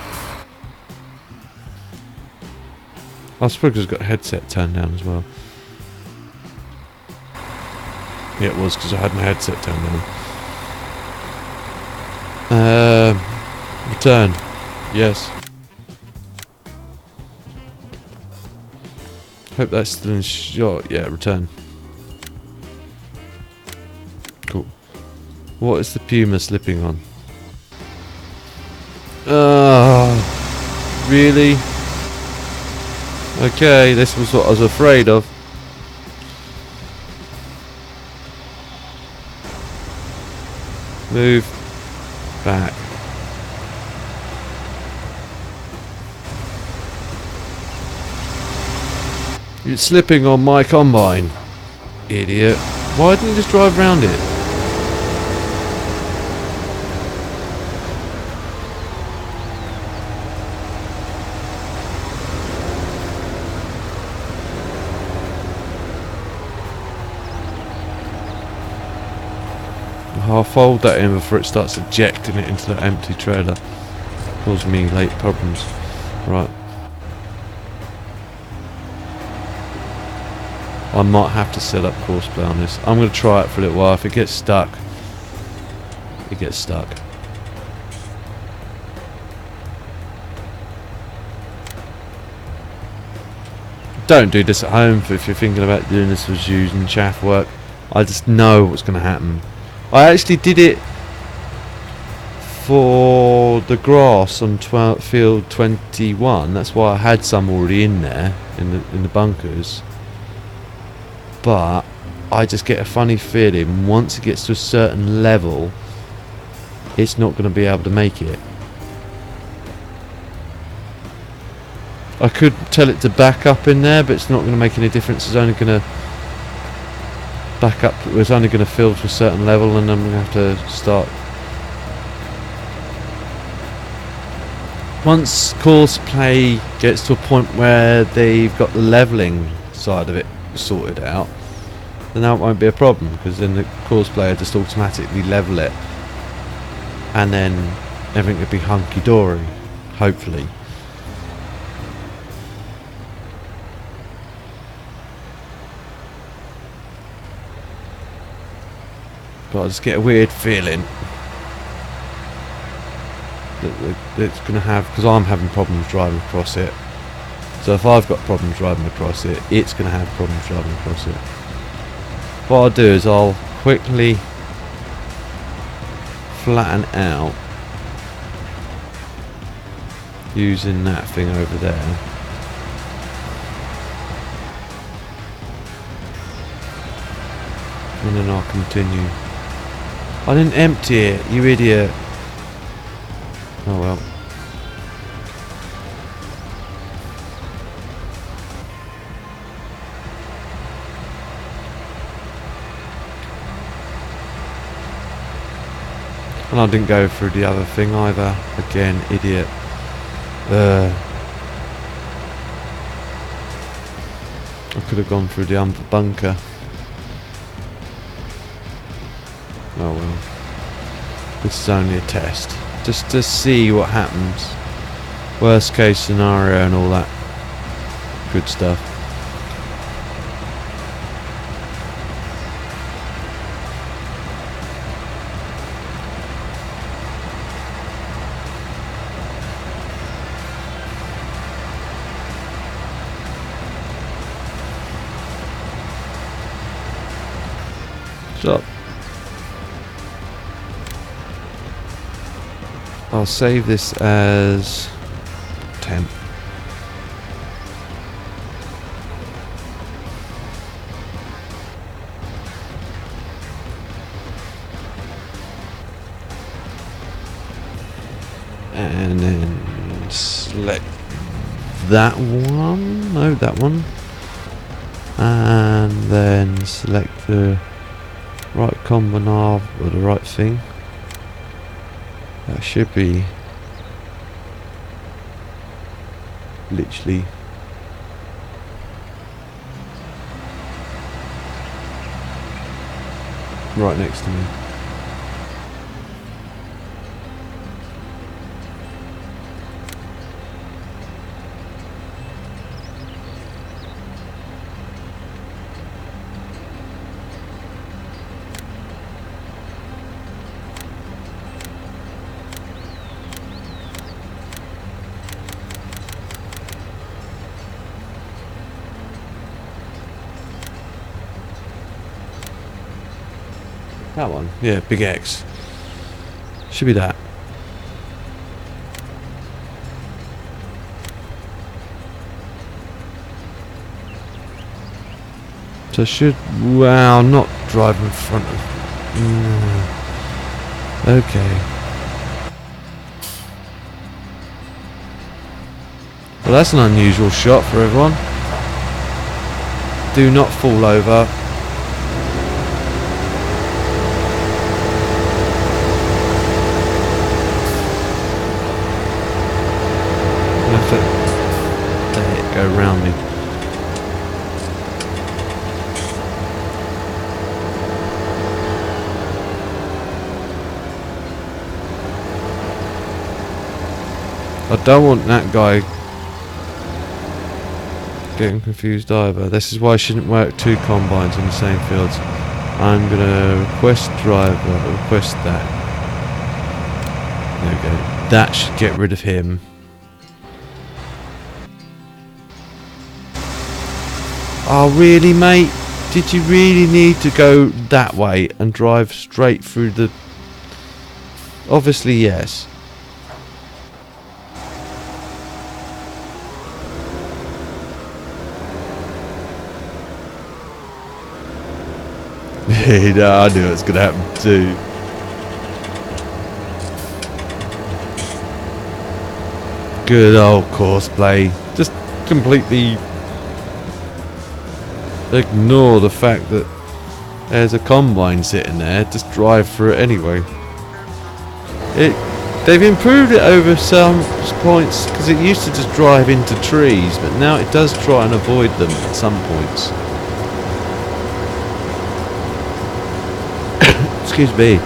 I suppose it's got a headset turned down as well. Yeah, it was because I had my headset turned down. Return. Yes. Hope that's still in shot. Yeah, return. Cool. What is the Puma slipping on? Really? Okay, this was what I was afraid of. Move back. You're slipping on my combine, idiot. Why didn't you just drive around it? I'll fold that in before it starts ejecting it into the empty trailer, causing me late problems. Right. I might have to set up course play on this. I'm going to try it for a little while. If it gets stuck, it gets stuck. Don't do this at home if you're thinking about doing this as using chaff work. I just know what's going to happen. I actually did it for the grass on field 21. That's why I had some already in there in the bunkers. But I just get a funny feeling once it gets to a certain level, it's not going to be able to make it. I could tell it to back up in there, but it's not going to make any difference. It's only going to back up. It's only going to fill to a certain level, and I'm going to have to start. Once course play gets to a point where they've got the leveling side of it sorted out, then that won't be a problem, because then the course player just automatically level it, and then everything will be hunky-dory, hopefully. But I just get a weird feeling that it's going to have, because I'm having problems driving across it. So if I've got problems driving across it, it's going to have problems driving across it. What I'll do is I'll quickly flatten out using that thing over there. And then I'll continue. I didn't empty it, you idiot. Oh well. And I didn't go through the other thing either. Again, idiot. I could have gone through the bunker. Oh well. This is only a test. Just to see what happens. Worst case scenario and all that good stuff. So I'll save this as temp. And then select that one. No, that one. And then select the right combinator or the right thing. That should be literally right next to me. That one, yeah, big X. Should be that. So should, wow, not drive in front of. Okay. Well, that's an unusual shot for everyone. Do not fall over. Let it go round me. I don't want that guy getting confused either. This is why I shouldn't work two combines in the same fields. I'm gonna request driver, request that. There we go. That should get rid of him. Oh really, mate? Did you really need to go that way and drive straight through the... Obviously yes. No, I knew it was going to happen too. Good old courseplay. Just completely ignore the fact that there's a combine sitting there. Just drive through it anyway. They've improved it over some points, because it used to just drive into trees, but now it does try and avoid them at some points. Excuse me.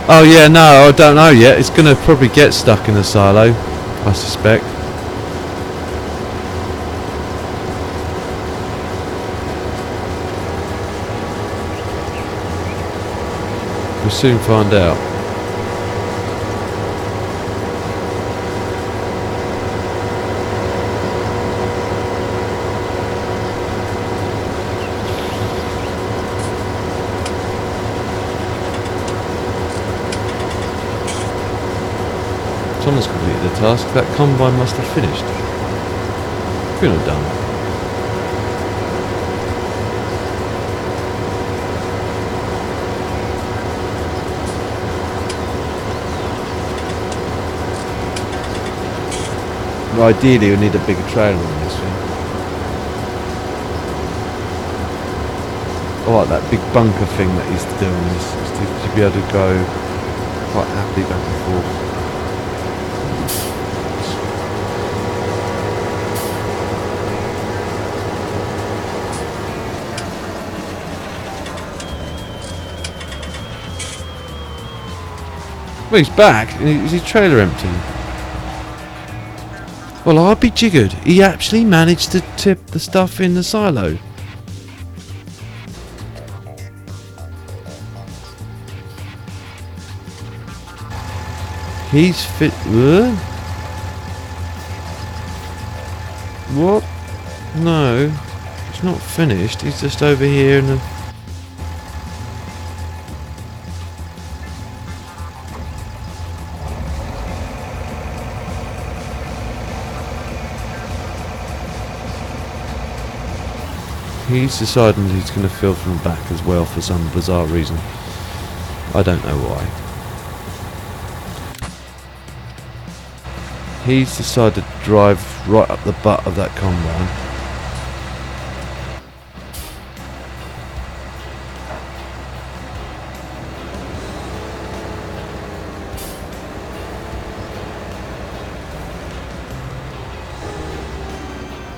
Oh yeah, no, I don't know yet. It's gonna probably get stuck in the silo, I suspect. We'll soon find out. Someone's completed the task. That combine must have finished. Good or done. Well, ideally, we need a bigger trailer on this thing. I like that big bunker thing that he's doing this, to be able to go quite happily back and forth. Well, he's back. Is his trailer empty? Well, I'll be jiggered. He actually managed to tip the stuff in the silo. He's fit. What? No, it's not finished. He's just over here in the. He's deciding he's going to fill from the back as well for some bizarre reason. I don't know why. He's decided to drive right up the butt of that combine.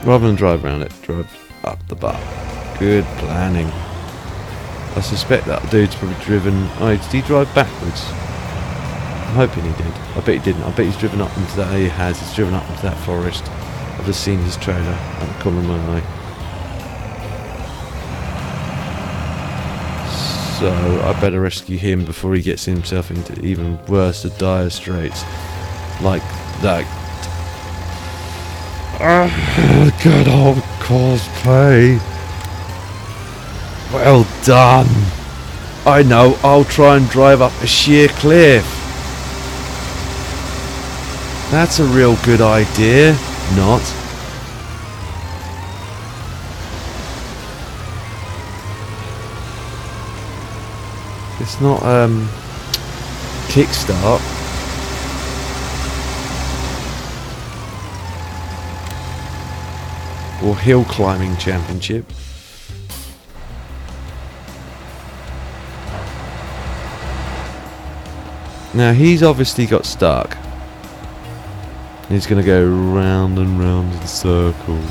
Rather than drive around it, drive up the butt. Good planning. I suspect that dude's probably driven. Oh, did he drive backwards? I'm hoping he did. I bet he didn't. I bet he's driven up into that. He has. He's driven up into that forest. I've just seen his trailer at the corner of my eye. So I better rescue him before he gets himself into even worse, dire straits. Like that. Good old cosplay. Well done. I know, I'll try and drive up a sheer cliff. That's a real good idea. Not. It's not kickstart. Or hill climbing championship. Now he's obviously got stuck. He's going to go round and round in circles.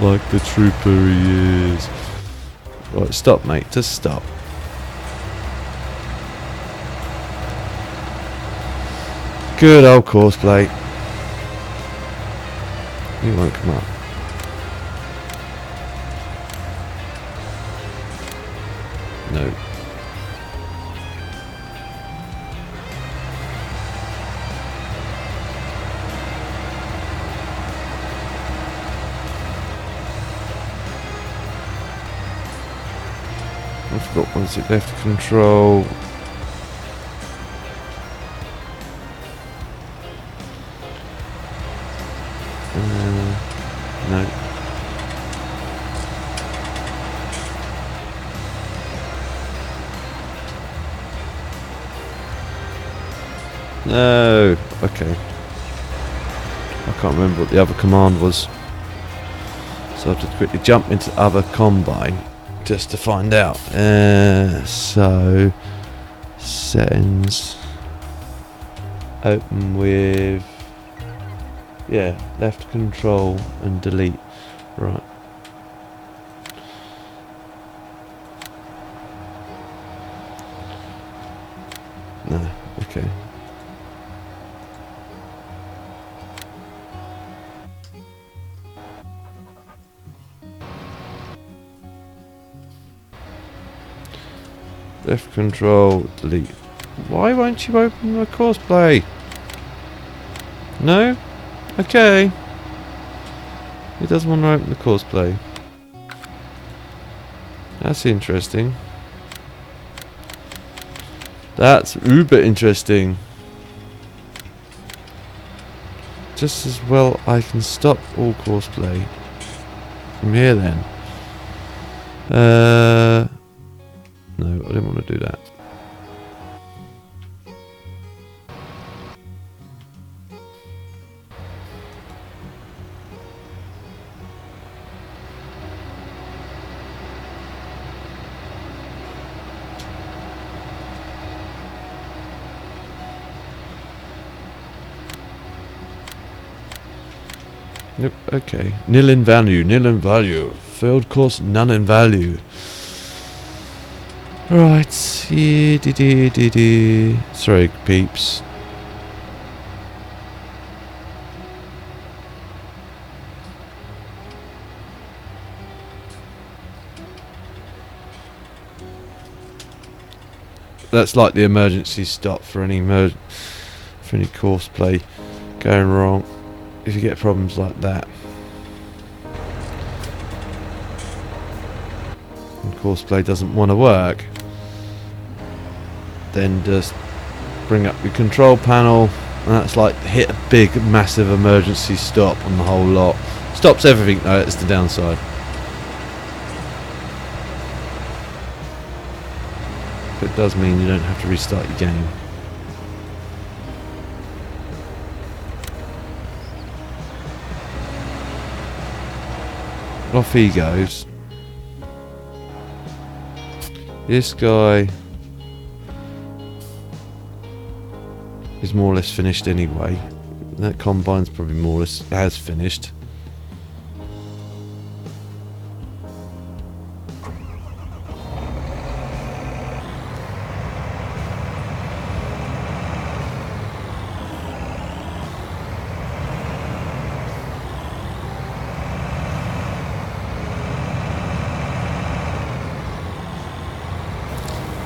Like the trooper he is. Right, stop mate, just stop. Good old cosplay. He won't come up. No. I forgot once it left control. No. No. Okay. I can't remember what the other command was. So I have to quickly jump into the other combine just to find out. So settings. Open with Yeah, left control and delete. Right. No, okay. Left control, delete. Why won't you open the courseplay? No? Okay. He doesn't want to open the courseplay. That's interesting. That's uber interesting. Just as well I can stop all courseplay from here then. No, I didn't want to do that. Nope, okay. Nil in value, nil in value. Failed course, none in value. Right, sorry peeps. That's like the emergency stop for any course play going wrong. If you get problems like that, and course play doesn't want to work, then just bring up your control panel, and that's like hit a big massive emergency stop on the whole lot. Stops everything though, it's the downside. But it does mean you don't have to restart your game. Off he goes. This guy is more or less finished anyway. That combine's probably more or less has finished.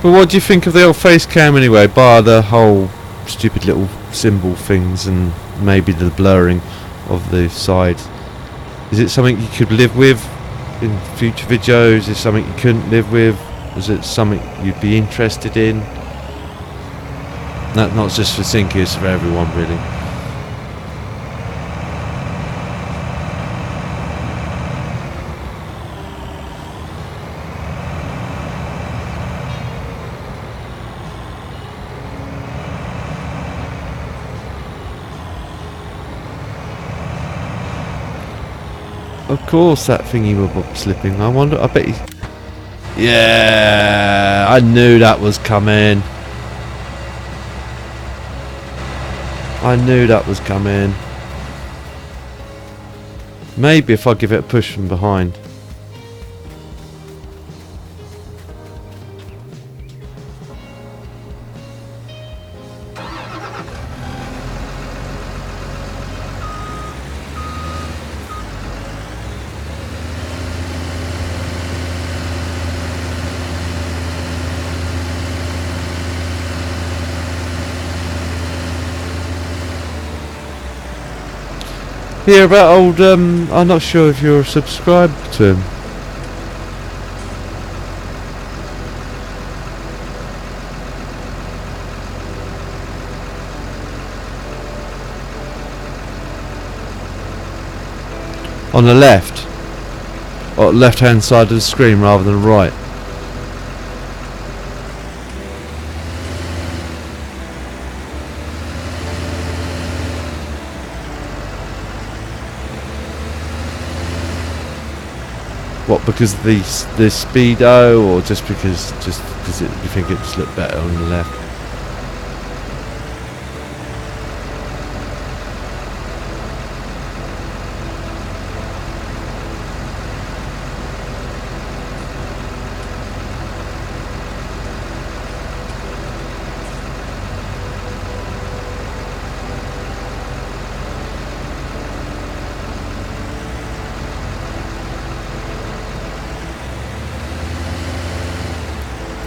But what do you think of the old face cam anyway, bar the whole stupid little symbol things and maybe the blurring of the sides? Is it something you could live with in future videos? Is it something you couldn't live with? Is it something you'd be interested in? Not just for Sync, it's for everyone really. Of course that thingy was slipping. I wonder, I bet he... Yeah, I knew that was coming. I knew that was coming. Maybe if I give it a push from behind. Yeah, about old, I'm not sure if you're subscribed to him. On the left. Or left hand side of the screen rather than right. What, because of the speedo, or just because you think it just looked better on the left?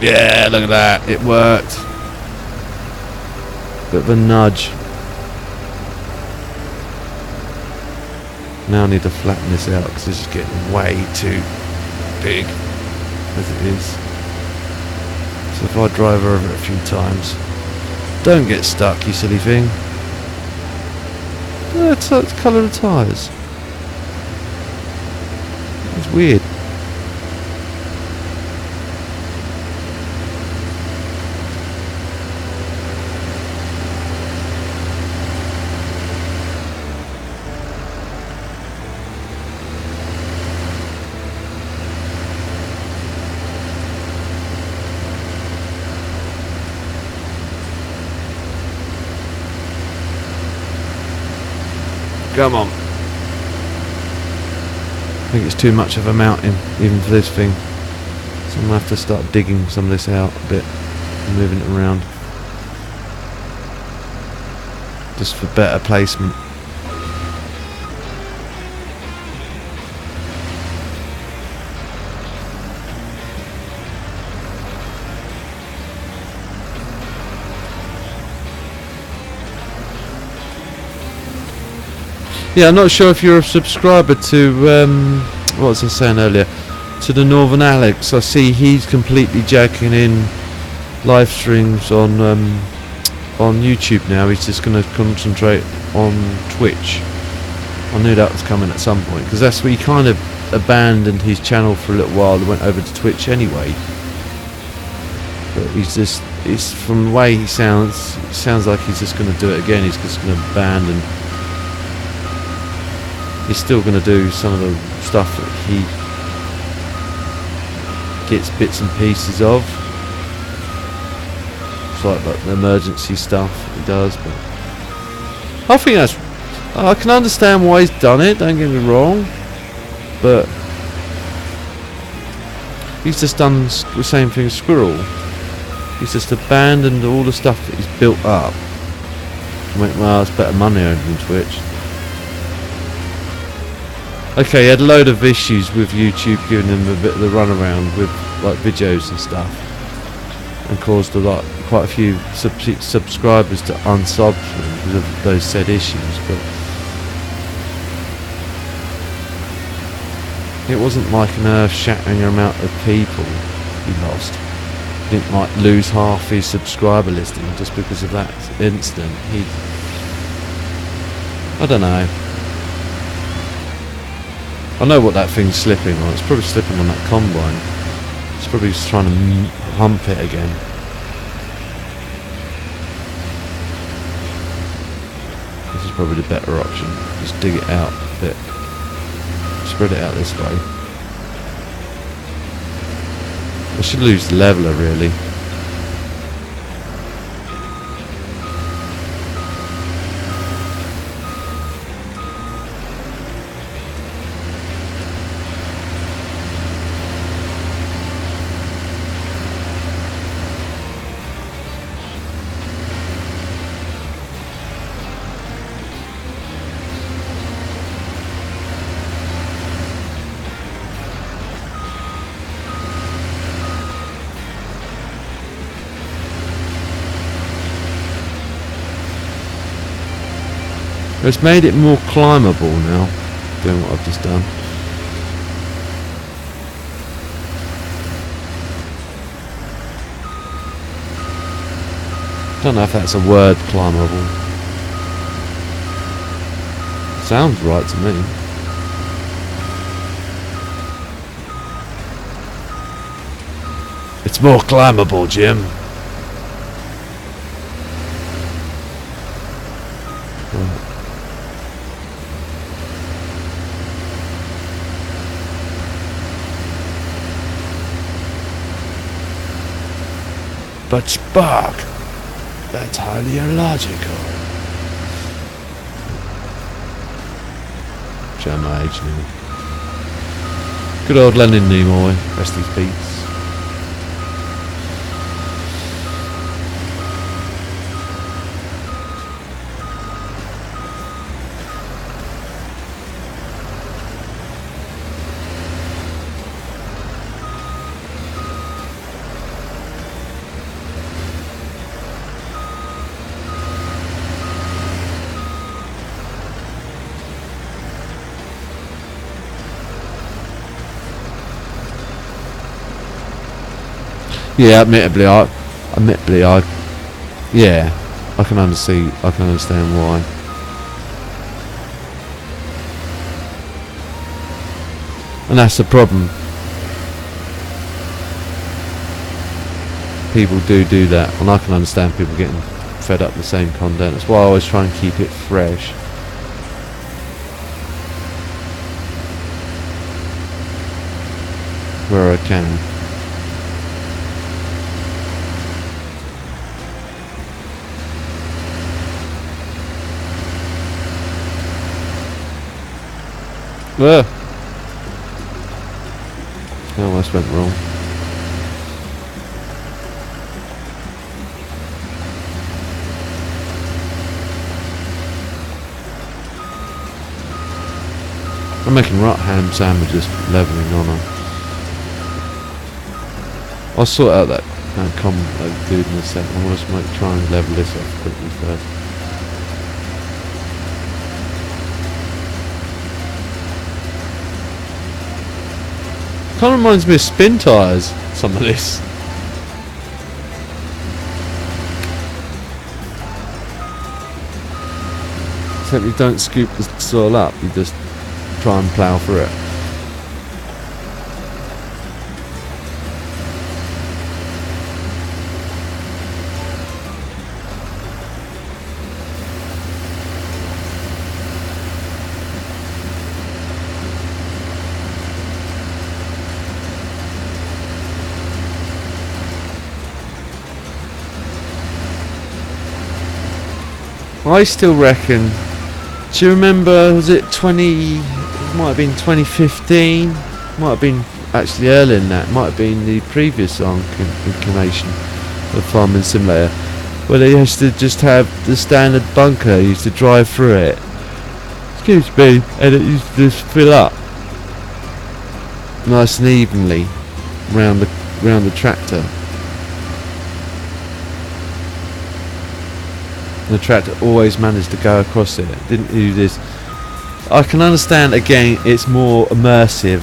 Yeah, look at that. It worked. Bit of a nudge. Now I need to flatten this out because this is getting way too big as it is. So if I drive over it a few times, don't get stuck, you silly thing. No, it's the colour of the tyres. It's weird. Come on. I think it's too much of a mountain, even for this thing. So I'm going to have to start digging some of this out a bit and moving it around. Just for better placement. Yeah, I'm not sure if you're a subscriber to, what was I saying earlier, to the Northern Alex. I see he's completely jacking in live streams on YouTube now. He's just going to concentrate on Twitch. I knew that was coming at some point, because that's where he kind of abandoned his channel for a little while and went over to Twitch anyway. But it's from the way he sounds, it sounds like he's just going to do it again. He's just going to abandon. He's still going to do some of the stuff that he gets bits and pieces of. It's like the emergency stuff he does, but I think that's... I can understand why he's done it, don't get me wrong, but he's just done the same thing as Squirrel. He's just abandoned all the stuff that he's built up and went, well, it's better money earned than Twitch. Okay, he had a load of issues with YouTube giving him a bit of the runaround with like videos and stuff, and caused quite a few subscribers to unsub him because of those said issues. But it wasn't like an earth-shattering amount of people he lost. He didn't like lose half his subscriber listing just because of that incident. I don't know. I know what that thing's slipping on. It's probably slipping on that combine. It's probably just trying to hump it again. This is probably the better option. Just dig it out a bit. Spread it out this way. I should lose the leveler really. It's made it more climbable now, doing what I've just done. Don't know if that's a word, climbable. Sounds right to me. It's more climbable, Jim. But Spark, that's highly illogical. Show my age now. Good old Leonard Nimoy, rest in peace. Yeah, yeah, I can understand why. And that's the problem. People do that, and I can understand people getting fed up with the same content. That's why I always try and keep it fresh. Where I can. Ugh. I almost went wrong. I'm making ham sandwiches, levelling on them. I'll sort out that dude in a second. I want to try and level this off quickly first. Kind of reminds me of spin tyres, some of this. Except you don't scoop the soil up, you just try and plough through it. I still reckon, do you remember, was it might have been 2015, might have been actually earlier than that, might have been the previous incarnation of Farming Simulator, where they used to just have the standard bunker, you used to drive through it, excuse me, and it used to just fill up nice and evenly round the tractor. The tractor always managed to go across it. Didn't do this. I can understand, again, it's more immersive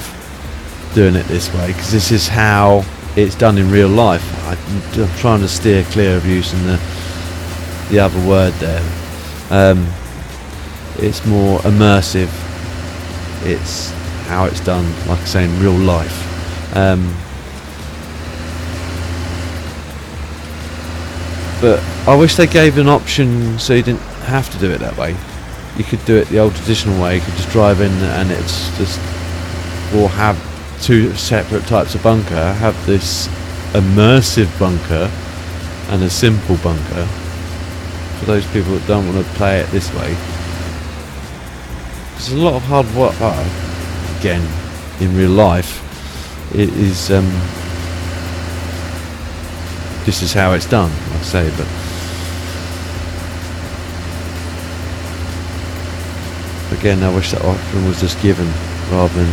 doing it this way, because this is how it's done in real life. I'm trying to steer clear of using the other word there. It's more immersive. It's how it's done, like I say, in real life. But I wish they gave an option so you didn't have to do it that way. You could do it the old traditional way. You could just drive in and it's just, or have two separate types of bunker. Have this immersive bunker and a simple bunker. For those people that don't want to play it this way. There's a lot of hard work. Again, in real life, it is. This is how it's done, like I say, but again, I wish that option was just given rather than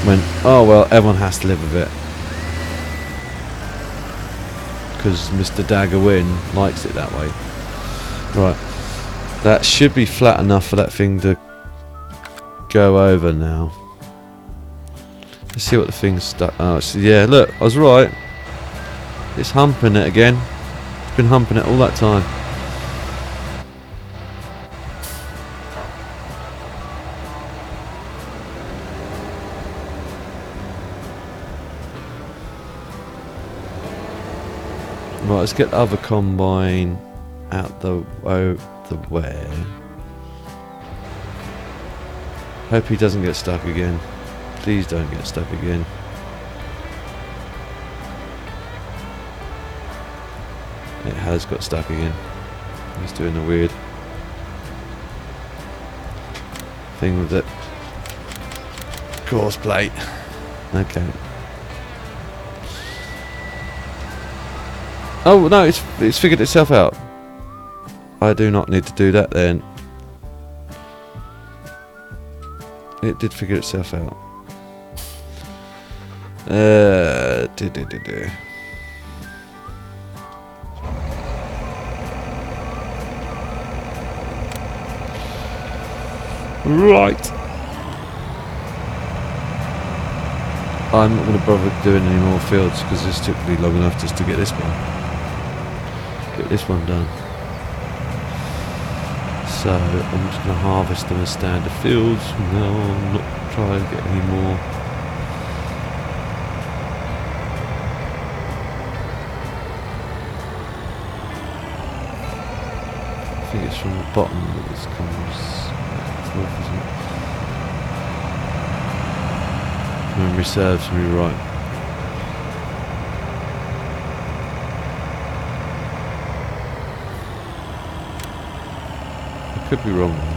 when, oh well, everyone has to live with it because Mr. Daggerwin likes it that way. Right, that should be flat enough for that thing to go over now. Let's see what the thing's stuck. Oh, so yeah, look, I was right. It's humping it again. It's been humping it all that time. Right, let's get the other combine out the way. Hope he doesn't get stuck again. Please don't get stuck again. It has got stuck again. He's doing a weird thing with it. Course plate. Okay. Oh no, it's figured itself out. I do not need to do that then. It did figure itself out. Right. I'm not going to bother doing any more fields because this took me long enough just to get this one. Get this one done. So I'm just going to harvest them as standard fields. No, I'm not trying to get any more. I think it's from the bottom that this comes forth, isn't it? Memory serves me right. I could be wrong though.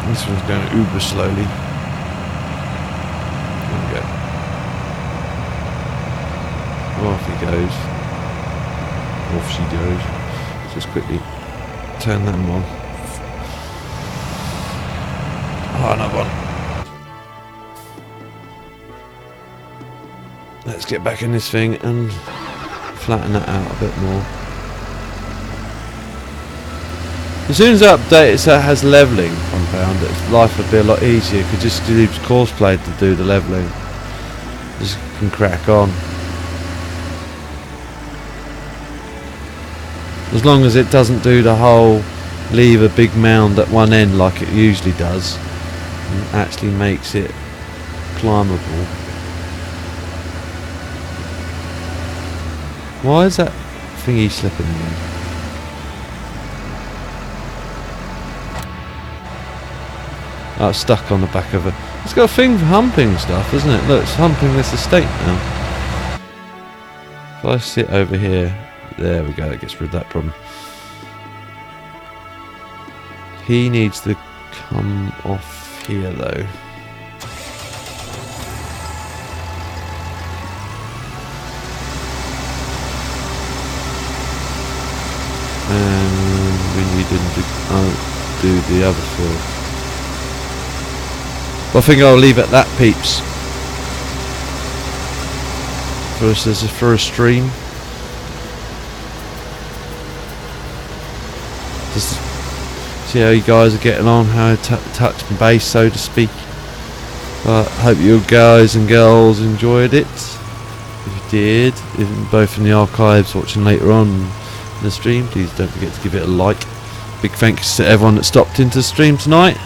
This one's going uber slowly. There we go. Off he goes. Off she goes. Just quickly turn that one. Oh, another one. Let's get back in this thing and flatten that out a bit more. As soon as I update it so it has levelling, I found that life would be a lot easier. Could just use courseplay to do the levelling. Just can crack on. As long as it doesn't do the whole leave a big mound at one end like it usually does, and actually makes it climbable. Why is that thingy slipping again? Oh, it's stuck on the back of it. It's got a thing for humping stuff, isn't it? Look, it's humping this estate now. If I sit over here, there we go, that gets rid of that problem. He needs to come off here though. And we need him to do the other field. I think I'll leave it at that, peeps. For a stream. Just see how you guys are getting on, how to touch and base, so to speak. I hope you guys and girls enjoyed it. If you did, both in the archives, watching later on in the stream, please don't forget to give it a like. Big thanks to everyone that stopped into the stream tonight.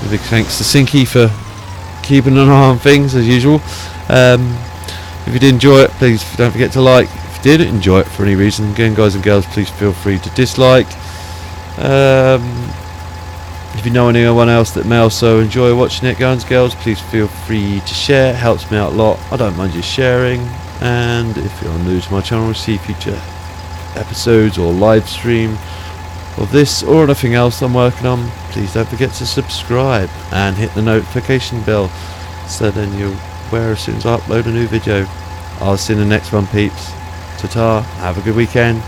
A big thanks to Sinky for keeping an eye on things as usual. If you did enjoy it, please don't forget to like. If you didn't enjoy it for any reason, again guys and girls, please feel free to dislike. If you know anyone else that may also enjoy watching it, guys and girls, please feel free to share. It helps me out a lot. I don't mind you sharing. And if you're new to my channel and see future episodes or live stream of this or anything else I'm working on, please don't forget to subscribe and hit the notification bell so then you're aware as soon as I upload a new video. I'll see you in the next one, peeps. Ta-ta, have a good weekend.